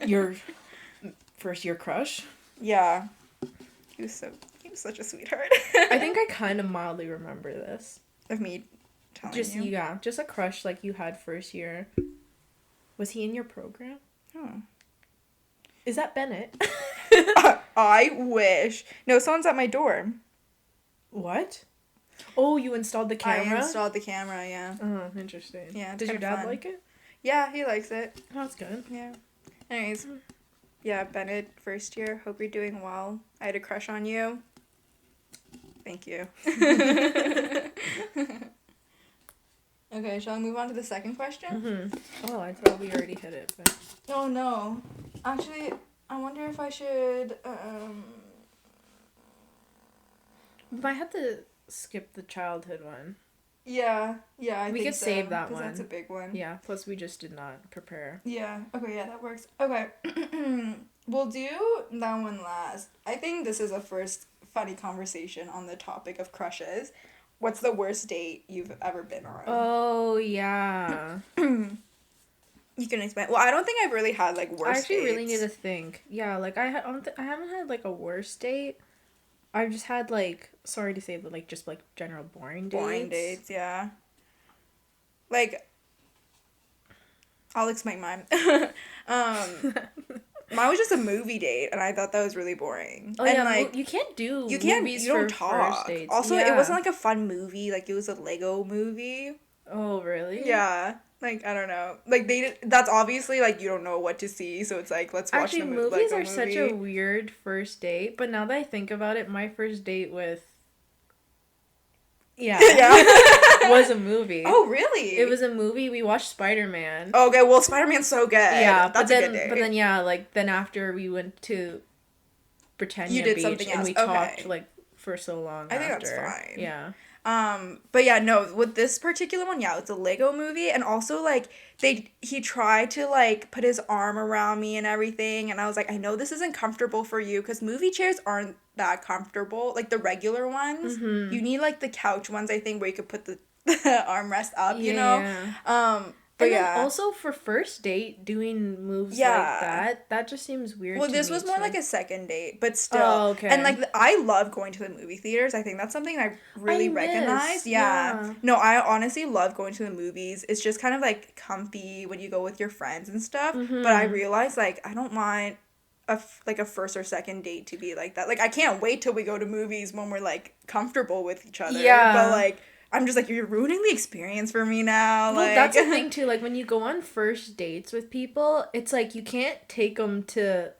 Your first year crush. Yeah, he was such a sweetheart. I think I kind of mildly remember this. Of me telling Just you. yeah, just a crush like you had first year. Was he in your program? Oh. Is that Bennett? I wish. No, someone's at my door. What? Oh, you installed the camera? I installed the camera, yeah. Oh, interesting. Yeah, it's Does your kinda dad fun. like it? Yeah, he likes it. Oh, that's good. Yeah. Anyways, yeah, Bennett, first year. Hope you're doing well. I had a crush on you. Thank you. Okay, shall I move on to the second question? Mm-hmm. Oh, I thought we already hit it, but... Oh, no. Actually, I wonder if I should, We might have to skip the childhood one. Yeah, I We think could so, save that 'cause one. that's a big one. Yeah, plus we just did not prepare. Yeah, okay, yeah, that works. Okay, we'll do that one last. I think this is a first funny conversation on the topic of crushes. What's the worst date you've ever been on? Oh, yeah. You can explain. Well, I don't think I've really had, like, worst I actually dates. really need to think. Yeah, like, I haven't had, like, a worst date. I've just had, like, sorry to say, but, like, just, like, general boring dates. Boring dates, yeah. Like, I'll explain mine. Mine was just a movie date, and I thought that was really boring. Oh, and yeah, like, you can't do you movies don't for talk. first dates. Also, yeah. it wasn't, like, a fun movie. Like, it was a Lego movie. Oh, really? Yeah. Like, I don't know. Like, that's obviously, like, you don't know what to see, so it's like, let's watch Actually, the movies Lego are movie. such a weird first date, but now that I think about it, my first date with... Yeah. was a movie. Oh, really? It was a movie. We watched Spider-Man. Okay, well, Spider-Man's so good. Yeah, That's but a then, good date. but then, yeah, like, then after we went to Britannia You did Beach, something and else. we Okay. talked, like, for so long I think after. that's fine. Yeah. But yeah, no, with this particular one, yeah, it's a Lego movie, and also, like, he tried to, like, put his arm around me and everything, and I was like, I know this isn't comfortable for you, because movie chairs aren't that comfortable, like, the regular ones. Mm-hmm. You need, like, the couch ones, I think, where you could put the armrest up, you know? But and yeah. then also for first date, doing moves Yeah. like that just seems weird Well, to this me, was more too. like a second date, but still. Oh, okay. And, like, I love going to the movie theaters. I think that's something I really recognize. Yeah. No, I honestly love going to the movies. It's just kind of, like, comfy when you go with your friends and stuff. Mm-hmm. But I realize, like, I don't want a first or second date to be like that. Like, I can't wait till we go to movies when we're, like, comfortable with each other. Yeah. But, like, I'm just like, you're ruining the experience for me now. Well, like, that's the thing, too. Like, when you go on first dates with people, it's like you can't take them to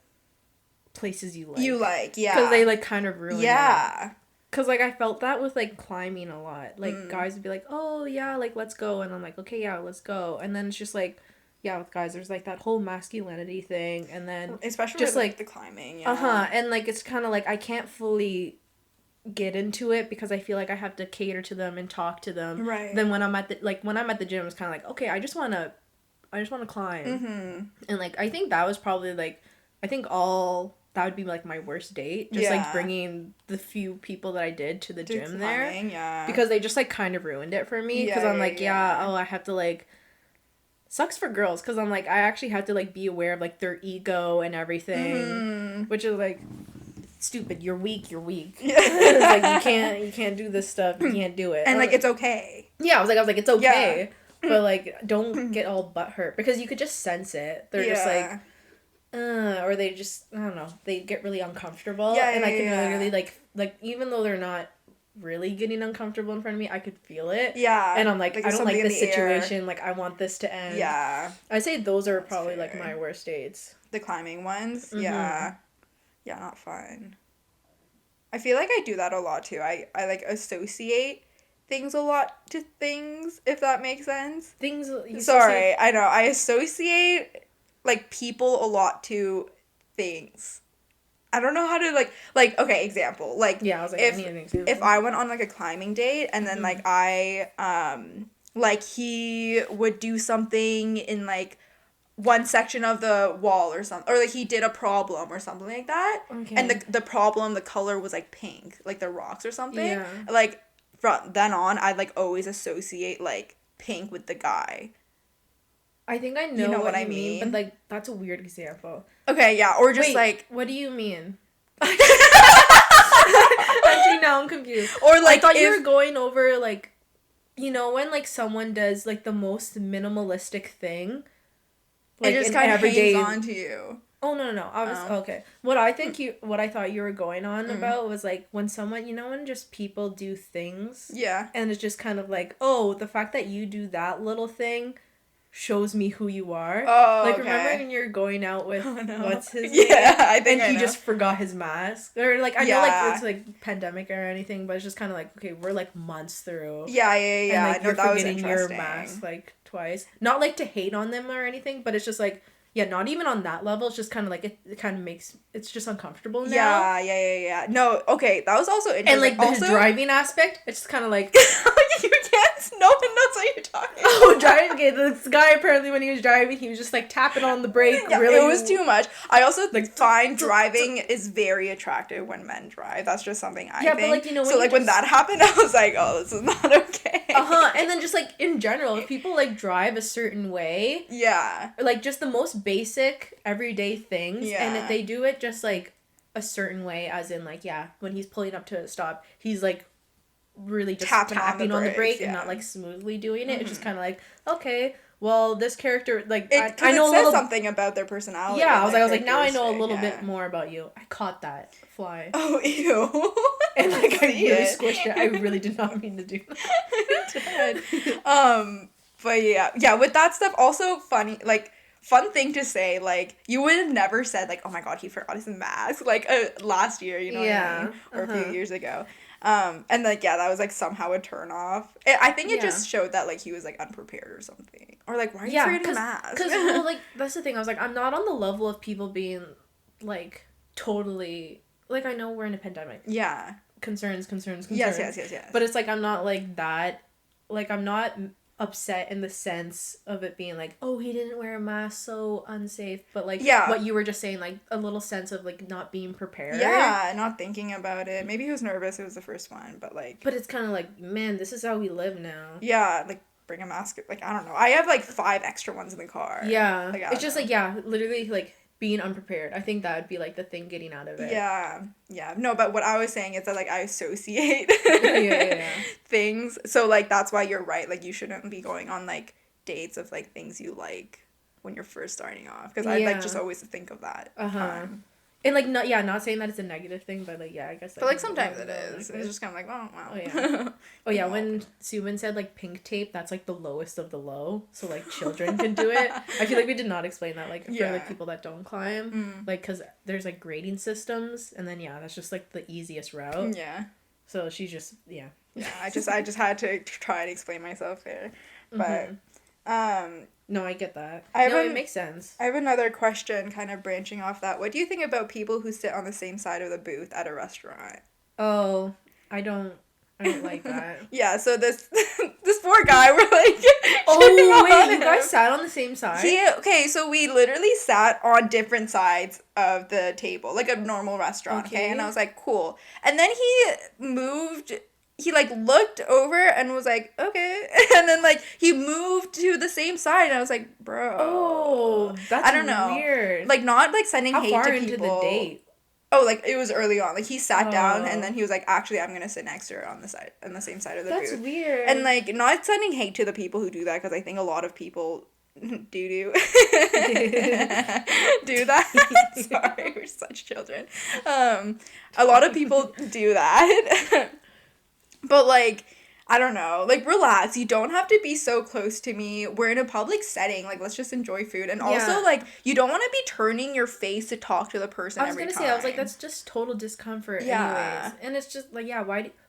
places you like. yeah. Because they, like, kind of ruin it. Yeah. Because, like, I felt that with, like, climbing a lot. Like, guys would be like, oh, yeah, like, let's go. And I'm like, okay, yeah, let's go. And then it's just, like, yeah, with guys, there's, like, that whole masculinity thing. And then... Especially just, with, like, the climbing, yeah. Uh-huh. And, like, it's kind of, like, I can't fully get into it because I feel like I have to cater to them and talk to them. Right. Then when I'm at the gym, it's kind of like, okay, I just want to I just want to climb. Mm-hmm. And, like, I think that was probably, like, I think that would be, like, my worst date. Just, like, bringing the few people that I did to the gym climbing, there. Because they just, like, kind of ruined it for me. Because I'm like, I have to, like... Sucks for girls, because I'm like, I actually have to, like, be aware of, like, their ego and everything. Mm-hmm. Which is, like... Stupid, you're weak. It's like, you can't do this stuff, you can't do it. And, like, it's okay. Yeah, I was like, it's okay. Yeah. But, like, don't get all butthurt, because you could just sense it. They're just like, or they just, I don't know, they get really uncomfortable. Yeah, and I can literally, like, even though they're not really getting uncomfortable in front of me, I could feel it. Yeah. And I'm like I don't like this situation, like, I want this to end. Yeah. I'd say those are probably, like, my worst dates. The climbing ones? Mm-hmm. Yeah. Yeah, not fun. I feel like I do that a lot, too. I like, associate things a lot to things, if that makes sense. Sorry, I know. I associate, like, people a lot to things. I don't know how to, like, okay, example. Like, yeah, I was like, I need an example. If I went on, like, a climbing date, and then, like, like, he would do something in, like, one section of the wall or something, or like he did a problem or something like that. Okay. And the problem, the color was like pink, like the rocks or something. Yeah. Like from then on, I'd like always associate like pink with the guy. I think I know what I mean, but like that's a weird example. Okay, yeah, or just like. What do you mean? Actually, now I'm confused. Or like, I thought you were going over like, you know, when like someone does like the most minimalistic thing. Like, it just kind of hangs on to you. Oh, no. Okay. What I thought you were going on about was, like, when someone, you know, when just people do things. Yeah. And it's just kind of like, oh, the fact that you do that little thing shows me who you are. Oh, like, okay. Remember when you're going out with, what's his name? Yeah, I think and he just forgot his mask? Or, like, I know, like, it's, like, pandemic or anything, but it's just kind of like, okay, we're, like, months through. Yeah. And, like, you're forgetting your mask, like, twice. Not, like, to hate on them or anything, but it's just, like, yeah, not even on that level. It's just kind of, like, it kind of makes... It's just uncomfortable now. Yeah. No, okay, that was also interesting. And, like, the driving aspect, it's just kind of, like... You can't... No one knows what you're talking about. Oh, driving... Okay, this guy, apparently, when he was driving, he was just, like, tapping on the brake. Yeah, really... It was too much. I also find driving is very attractive when men drive. That's just something I think. Yeah, but, like, you know... So, like, when that happened, I was like, oh, this is not okay. And then just, like, in general, if people, like, drive a certain way... Yeah. Like, just the most basic, everyday things. Yeah. And if they do it just, like, a certain way, as in, like, yeah, when he's pulling up to a stop, he's, like, really just tapping on the brake and not, like, smoothly doing it. Mm-hmm. It's just kind of like, okay, well, this character, like, I know it says something about their personality. Yeah, I was like, now I know a little bit more about you. I caught that fly. Oh, ew. And, like, I really squished it. I really did not mean to do that. But, yeah, with that stuff, also funny, like, fun thing to say, like, you would have never said, like, oh my god, he forgot his mask, like, last year, you know what I mean? Or a few years ago. And, like, yeah, that was, like, somehow a turn off. I think it just showed that, like, he was, like, unprepared or something. Or, like, why are you forgetting a mask? Because, well, like, that's the thing. I was, like, I'm not on the level of people being, like, totally, like, I know we're in a pandemic. Yeah. Concerns. Yes. But it's, like, I'm not, like, that, like, I'm not upset in the sense of it being like, oh, he didn't wear a mask, so unsafe, but like what you were just saying, like a little sense of like not being prepared, not thinking about it. Maybe he was nervous, it was the first one, but it's kind of like, man, this is how we live now. Like bring a mask, like I don't know, I have like 5 extra ones in the car. Like, it's just like literally like being unprepared. I think that would be like the thing getting out of it. No, but what I was saying is that like I associate things, so like that's why you're right, like you shouldn't be going on like dates of like things you like when you're first starting off, because I like just always think of that. And like not saying that it's a negative thing, but like I guess. But like sometimes it is. It's just kind of like, oh wow. Oh yeah. When Suman said like pink tape, that's like the lowest of the low. So like children can do it. I feel like we did not explain that like for like people that don't climb, like because there's like grading systems, and then that's just like the easiest route. Yeah. So she's just Yeah. I just had to try and explain myself there, but No, I get that. It makes sense. I have another question kind of branching off that. What do you think about people who sit on the same side of the booth at a restaurant? Oh, I don't I don't like that. Yeah, so this poor guy, we're like, oh wait, you guys sat on the same side? Okay, so we literally sat on different sides of the table, like a normal restaurant, okay? And I was like, cool. And then he like looked over and was like, okay. And then like he moved to the same side and I was like, bro. Oh, that's I don't know. weird. Like not like sending How hate far to into people. the date? Oh, like it was early on. Like he sat down and then Oh. he was like, actually I'm gonna sit next to her on the same side of the That's booth. weird. And like not sending hate to the people who do that because I think a lot of people do that. Sorry, we're such children. A lot of people do that. But like I don't know. Like relax. You don't have to be so close to me. We're in a public setting. Like let's just enjoy food. And also Yeah. like you don't want to be turning your face to talk to the person every time. I was gonna say, I was like, that's just total discomfort Yeah. anyways. And it's just like, yeah,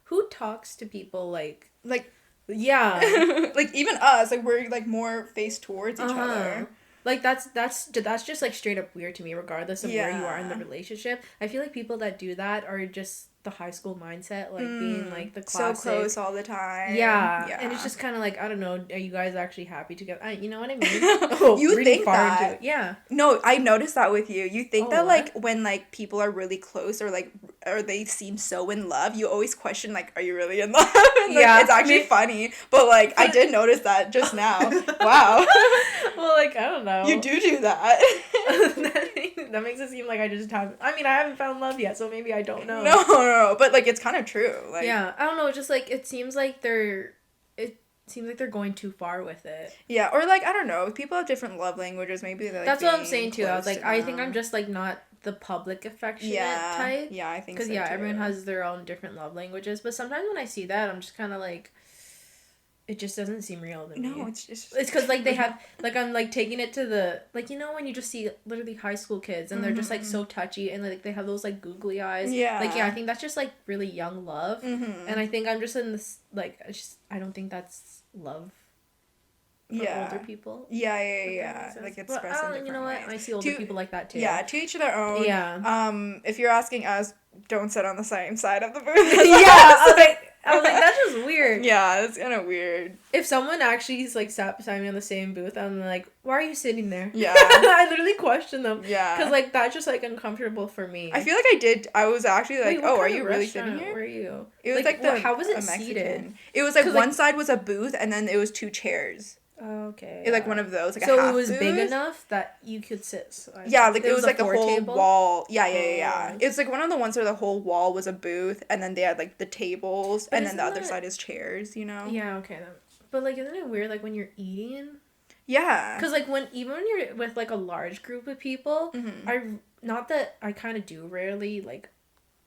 who talks to people like like yeah. like even us, like we're like more face towards each other. Like that's just like straight up weird to me, regardless of where you are in the Yeah. relationship. I feel like people that do that are just the high school mindset, like being like the So classic. close all the time. Yeah, and it's just kind of like, I don't know, are you guys actually happy together? You know what I mean? Oh, You really think far that. into it. Yeah. No, I noticed that with you. You think Oh, that what? like when like people are really close or they seem so in love, you always question like, are you really in love? And, like, Yeah, it's actually funny. But like I did notice that just now. Wow. Well, like, I don't know. You do that. That makes it seem like I just haven't. I mean, I haven't found love yet, so maybe I don't know. No, but like it's kind of true. Like Yeah, I don't know. Just like it seems like they're going too far with it. yeah, or like I don't know. People have different love languages. Maybe they like That's what I'm being saying too. I was close like, to I think them. I'm just like not the public affectionate yeah type. Yeah, I think so Because yeah, too. everyone has their own different love languages. But sometimes when I see that, I'm just kind of like, it just doesn't seem real to me. No, it's because like they have like I'm like taking it to the like, you know, when you just see literally high school kids and they're just like so touchy and like they have those like googly eyes. Yeah. Like yeah, I think that's just like really young love. Mm-hmm. And I think I'm just in this like I don't think that's love. For older people. Yeah. But Like expressed in different you know what? ways. I see older people like that too. Yeah, to each their own. Yeah. If you're asking us, don't sit on the same side of the booth. Yeah, I was like, that's just weird. Yeah, it's kind of weird. If someone actually like sat beside me on the same booth, I'm like, why are you sitting there? Yeah. I literally question them. Yeah. Because like that's just like uncomfortable for me. I feel like I was actually like, Wait, what oh, are kind you of really restaurant sitting here? were you? It was like how was it a Mexican. seated? It was like 'Cause, one like- side was a booth and then it was two chairs. Oh, okay. It, like one of those, like so a half it was big booth. enough that you could sit. Yeah, like it was like the a whole table? wall. Yeah. Oh. It's like one of the ones where the whole wall was a booth, and then they had like the tables, But and then the isn't other that- side is chairs. You know. Yeah, okay. But like, isn't it weird like when you're eating? Yeah. Because like even when you're with like a large group of people, Mhm. not that I kind of do rarely like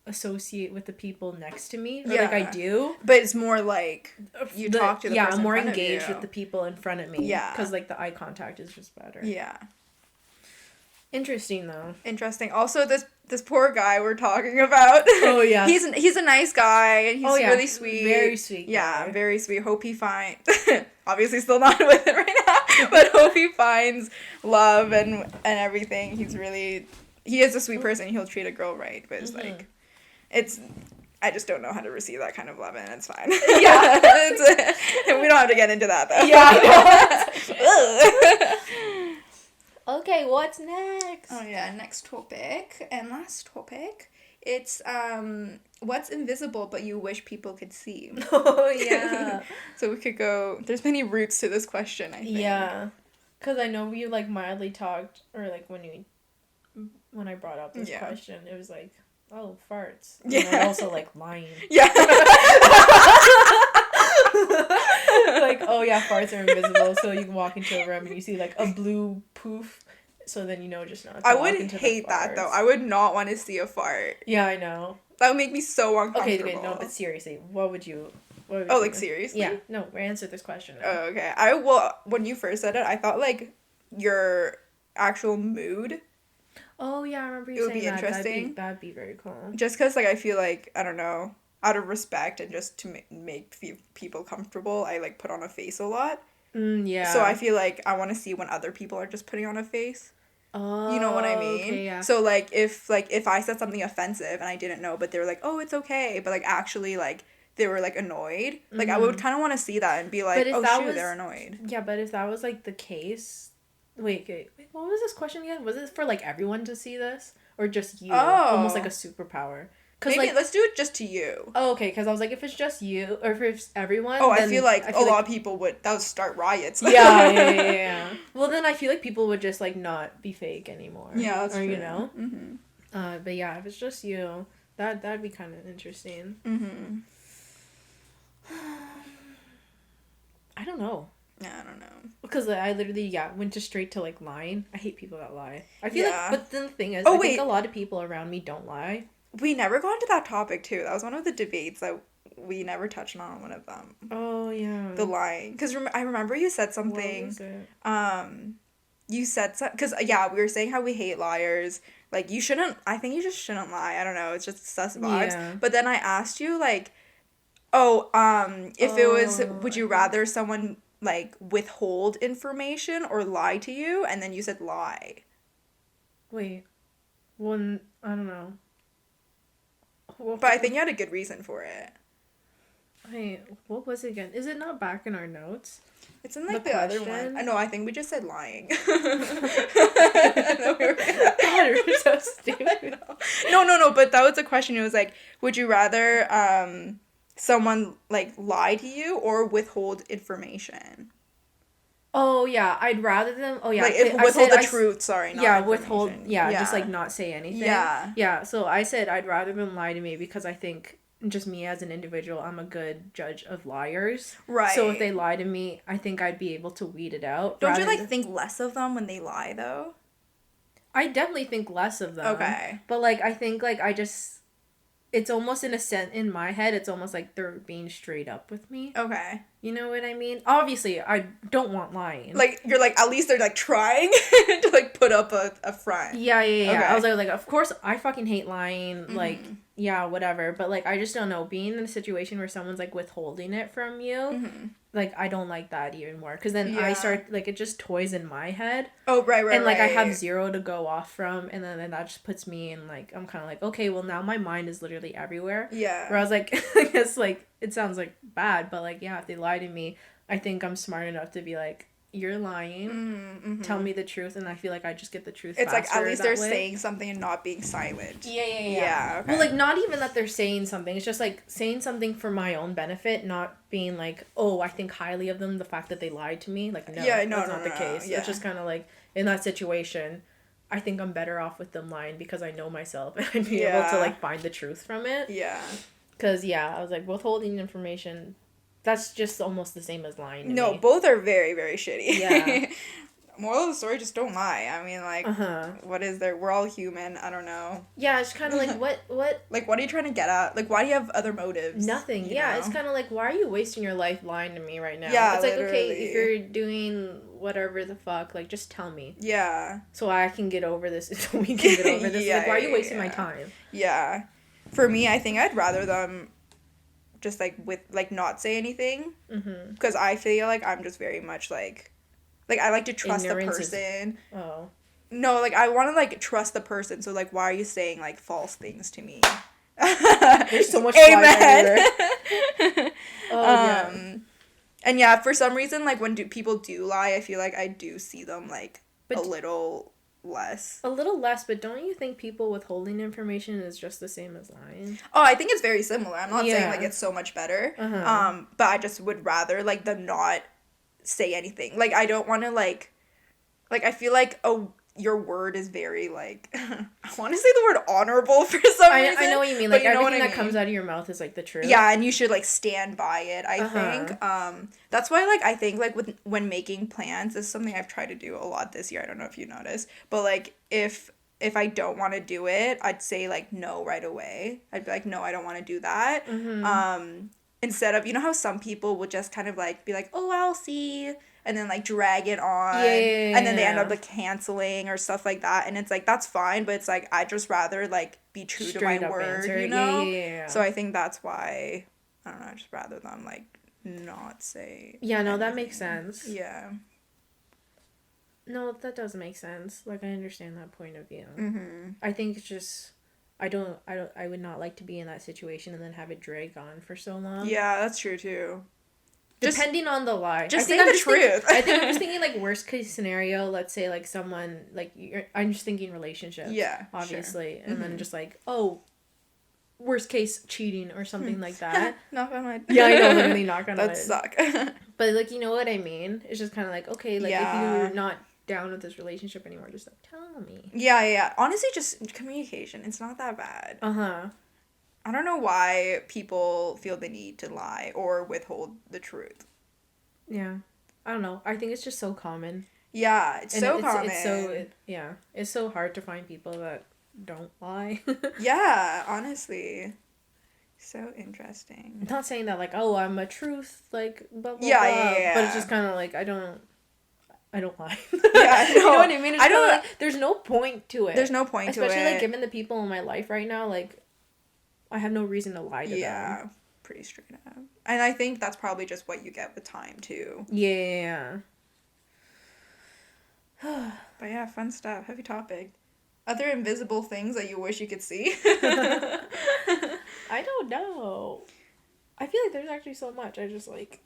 associate with the people next to me. Or, Yeah. like I do. But it's more like you talk to the person I'm more in front of engaged you. with the people in front of me. Yeah. Because like the eye contact is just better. Yeah. Interesting though. Interesting. Also, this poor guy we're talking about. Oh yeah. he's a nice guy. And he's really sweet. Very sweet. Yeah, guy. very sweet. Hope he finds. Obviously, still not with it right now, but hope he finds love and everything. He is a sweet person. He'll treat a girl right, but it's like, I just don't know how to receive that kind of love, and it's fine. Yeah. We don't have to get into that though. Yeah. Okay, what's next? Oh yeah, next topic and last topic. It's what's invisible but you wish people could see. Oh yeah. So we could go. There's many roots to this question, I think. Yeah, because I know we like mildly talked, or like when I brought up this question, it was like, oh, farts. Yeah. And then also like lying. Yeah. Like, oh yeah, farts are invisible, so you can walk into a room and you see like a blue poof, so then you know just not to I walk would into the hate that though. farts. I would not want to see a fart. Yeah, I know. That would make me so uncomfortable. Okay, no, but seriously, what would you Oh, like seriously? Yeah, no, answer this question now. Oh, okay. When you first said it, I thought like your actual mood. Oh yeah, I remember It you would saying be that. interesting. That'd be very cool. Just because like I feel like, I don't know, out of respect and just to make people comfortable, I like put on a face a lot. Yeah. So I feel like I want to see when other people are just putting on a face. Oh, You know what I mean? Okay, yeah. So if I said something offensive and I didn't know, but they were like, oh, it's okay, but like actually like they were like annoyed. Like I would kind of want to see that and be like, oh shoot, they're annoyed. Yeah, but if that was like the case, wait, what was this question again? Was it for like everyone to see this or just you? Almost like a superpower. Maybe like, let's do it just to you. Oh, okay, because I was like, if it's just you or if it's everyone. Oh, I feel like a lot of people that would start riots. Yeah. Well, then I feel like people would just like not be fake anymore. Yeah, that's true. You know. Mm-hmm. But yeah, if it's just you, that'd be kind of interesting. Mm-hmm. I don't know. Yeah, I don't know. Because I literally, went straight to, like, lying. I hate people that lie. I feel like, but then the thing is, I think a lot of people around me don't lie. We never got into that topic, too. That was one of the debates that we never touched on one of them. Oh, yeah. The lying. Because I remember you said something. What was it? You said, because, we were saying how we hate liars. Like, I think you just shouldn't lie. I don't know. It's just sus vibes. Yeah. But then I asked you, like, if it was, would you rather someone, like, withhold information or lie to you? And then you said lie. Wait. One, I don't know. But I think you had a good reason for it. Wait, what was it again? Is it not back in our notes? It's in, like, the other one. I know, I think we just said lying. God, we're so stupid. No, but that was a question. It was like, would you rather, someone, like, lie to you or withhold information? Oh, yeah, I'd rather them... Oh, yeah. Like, withhold the truth, sorry, not withhold... Yeah, just, like, not say anything. Yeah. Yeah, so I said I'd rather them lie to me because I think, just me as an individual, I'm a good judge of liars. Right. So if they lie to me, I think I'd be able to weed it out. Don't you, like, think less of them when they lie, though? I definitely think less of them. Okay. But, like, I think, like, I just... It's almost in a sense, in my head, it's almost like they're being straight up with me. Okay. You know what I mean? Obviously, I don't want lying. Like, you're like, at least they're, like, trying to, like, put up a front. Yeah. Okay. I was like, of course, I fucking hate lying. Mm-hmm. Like, yeah, whatever. But, like, I just don't know. Being in a situation where someone's, like, withholding it from you, like, I don't like that even more. Because then I start, like, it just toys in my head. Oh, right. And, like, I have zero to go off from. And then that just puts me in, like, I'm kind of like, okay, well, now my mind is literally everywhere. Yeah. Where I was like, I guess, like, it sounds, like, bad. But, like, yeah, if they lie to me, I think I'm smart enough to be like, you're lying. Tell me the truth, and I feel like I just get the truth. It's like at least they're saying something and not being silent. Yeah. Okay. Well, like not even that they're saying something. It's just like saying something for my own benefit, not being like, oh, I think highly of them. The fact that they lied to me, like no, that's not the case. Yeah. It's just kind of like in that situation, I think I'm better off with them lying because I know myself and I'd be able to like find the truth from it. Yeah. Because I was like withholding information. That's just almost the same as lying to me. Both are very, very shitty. Yeah. Moral of the story, just don't lie. I mean, like, what is there? We're all human. I don't know. Yeah, it's kind of like, what? Like, what are you trying to get at? Like, why do you have other motives? Nothing. Yeah, it's kind of like, why are you wasting your life lying to me right now? Yeah, it's like, literally. okay, if you're doing whatever the fuck, like, just tell me. Yeah. So I can get over this, so we can get over this. Like, why are you wasting my time? Yeah. For me, I think I'd rather them just, like, not say anything. Because I feel like I'm just very much, like, I like to trust the person. Oh. No, like, I want to, like, trust the person. So, like, why are you saying, like, false things to me? There's so much Amen. Yeah. And yeah, for some reason, like, when people do lie, I feel like I do see them, like, a little less. A little less, but don't you think people withholding information is just the same as lying? Oh, I think it's very similar. I'm not saying, like, it's so much better. But I just would rather, like, them not say anything. Like, I don't want to, like, I feel like, your word is very, like, I want to say the word honorable for some reason. I know what you mean. Like, everything that comes out of your mouth is, like, the truth. Yeah, and you should, like, stand by it, I think. That's why, like, I think, like, when making plans, this is something I've tried to do a lot this year. I don't know if you noticed. But, like, if I don't want to do it, I'd say, like, no right away. I'd be like, no, I don't want to do that. Instead of, you know how some people would just kind of, like, be like, oh, I'll see, and then, like, drag it on, and then they end up, like, canceling or stuff like that, and it's, like, that's fine, but it's, like, I'd just rather, like, be true Straight to my word, answer. you know? Yeah. So I think that's why, I don't know, I'd just rather them, like, not say Yeah, no, anything. that makes sense. Yeah. No, that does make sense. Like, I understand that point of view. Mm-hmm. I think it's just... I would not like to be in that situation and then have it drag on for so long. Yeah, that's true too. Depending on the lie. Just say the truth. I think I'm just thinking, like, worst case scenario, let's say, like, someone, like, I'm just thinking relationships. Yeah, obviously. sure. And then just, like, oh, worst case cheating or something like that. Knock on wood. Yeah, I know, literally knock on wood. That'd suck. But, like, you know what I mean? It's just kind of like, okay, like, if you're not down with this relationship anymore, just, like, tell me. Yeah. Honestly, just communication. It's not that bad. Uh-huh. I don't know why people feel the need to lie or withhold the truth. Yeah. I don't know. I think it's just so common. Yeah, it's so common. It's so hard to find people that don't lie. Yeah, honestly. So interesting. I'm not saying that, like, oh, I'm a truth, like, blah, blah, yeah, blah. Yeah. But it's just kind of like, I don't lie. Yeah, you know what I mean? It's like, there's no point to it. There's no point to it. Especially, like, given the people in my life right now, like, I have no reason to lie to them. Yeah, pretty straight up. And I think that's probably just what you get with time, too. Yeah. But yeah, fun stuff. Heavy topic. Other invisible things that you wish you could see? I don't know. I feel like there's actually so much. I just, like...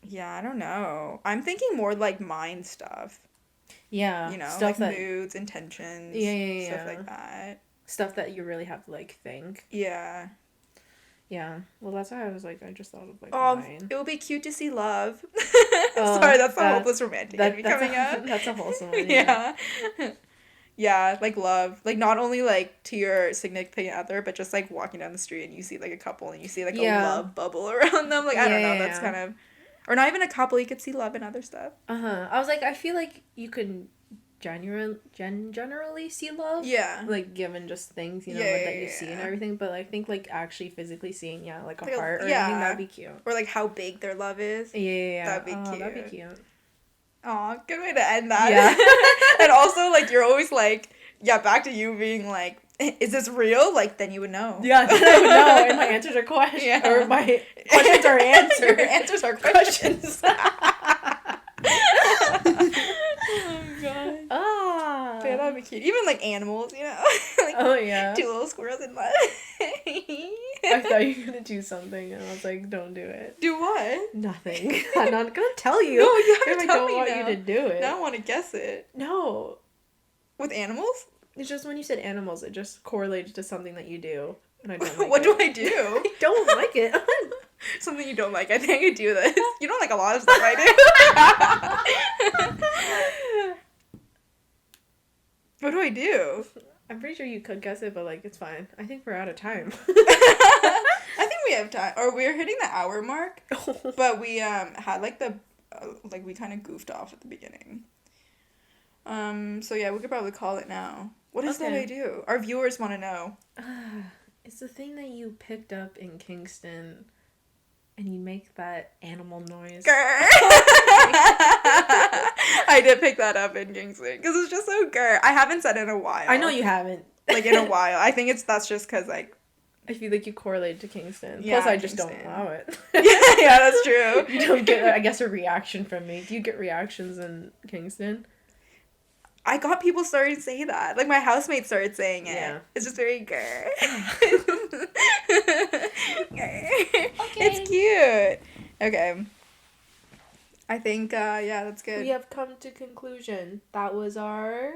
Yeah, I don't know. I'm thinking more, like, mind stuff. Yeah. You know, stuff like moods, intentions. Yeah. Stuff like that. Stuff that you really have to, like, think. Yeah. Yeah. Well, that's why I was like, I just thought of, like, mine. It would be cute to see love. Sorry, that's the hopeless romantic coming up. That's a wholesome one. Yeah. Yeah, like love. Like, not only, like, to your significant other, but just, like, walking down the street and you see, like, a couple and you see, like, a love bubble around them. Like, I don't know. That's kind of... Or not even a couple. You could see love in other stuff. Uh-huh. I was like, I feel like you could generally see love. Yeah. Like, given just things, you know, like, that you see and everything. But I think, like, actually physically seeing, like a heart or anything, that'd be cute. Or, like, how big their love is. Yeah. That'd be cute. That'd be cute. Aw, good way to end that. Yeah. And also, like, you're always like, yeah, back to you being like, is this real? Like, then you would know. Yeah, then I would know. And my answers are questions. Yeah. Or my questions are answers. Your answers are questions. Oh, God. But yeah, that'd be cute. Even, like, animals, you know? Like, oh, yeah. 2 little squirrels in mud. I thought you were going to do something, and I was like, don't do it. Do what? Nothing. I'm not going to tell you. No, you have to if tell I me don't want now. you to do it. Now I want to guess it. No. With animals? It's just when you said animals, it just correlated to something that you do. And I don't like what it. do I do? I don't like it. Something you don't like. I think I do this. You don't like a lot of stuff I do. What do I do? I'm pretty sure you could guess it, but, like, it's fine. I think we're out of time. I think we have time. Or we're hitting the hour mark. But we had, like, we kind of goofed off at the beginning. So yeah, we could probably call it now. What is that I do? Our viewers want to know. It's the thing that you picked up in Kingston, and you make that animal noise. Grr. I did pick that up in Kingston because it's just so grr. I haven't said it in a while. I know you haven't. Like, in a while. I think that's just because, like... I feel like you correlate to Kingston. Yeah, Plus, I just don't allow it. Yeah, that's true. You don't get, I guess, a reaction from me. Do you get reactions in Kingston? I got people starting to say that. Like, my housemates started saying it. Yeah. It's just very grr. Okay. It's cute. Okay. I think, that's good. We have come to conclusion. That was our...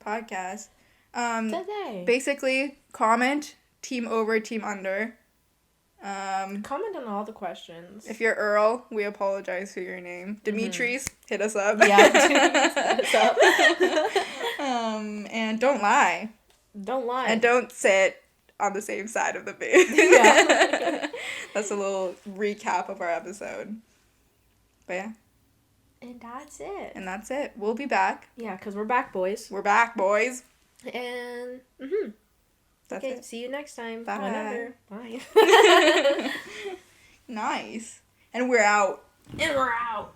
podcast. Today. Basically, comment, team over, team under. Comment on all the questions. If you're Earl, we apologize for your name. Demetrius, hit us up. Yeah, Demetrius, hit us up. And don't lie. Don't lie. And don't sit on the same side of the booth. Yeah. That's a little recap of our episode. But yeah. And that's it. And that's it. We'll be back. Yeah, because we're back, boys. We're back, boys. And, That's okay, it. see you next time. Bye. Whenever. Bye. Nice. And we're out. And we're out.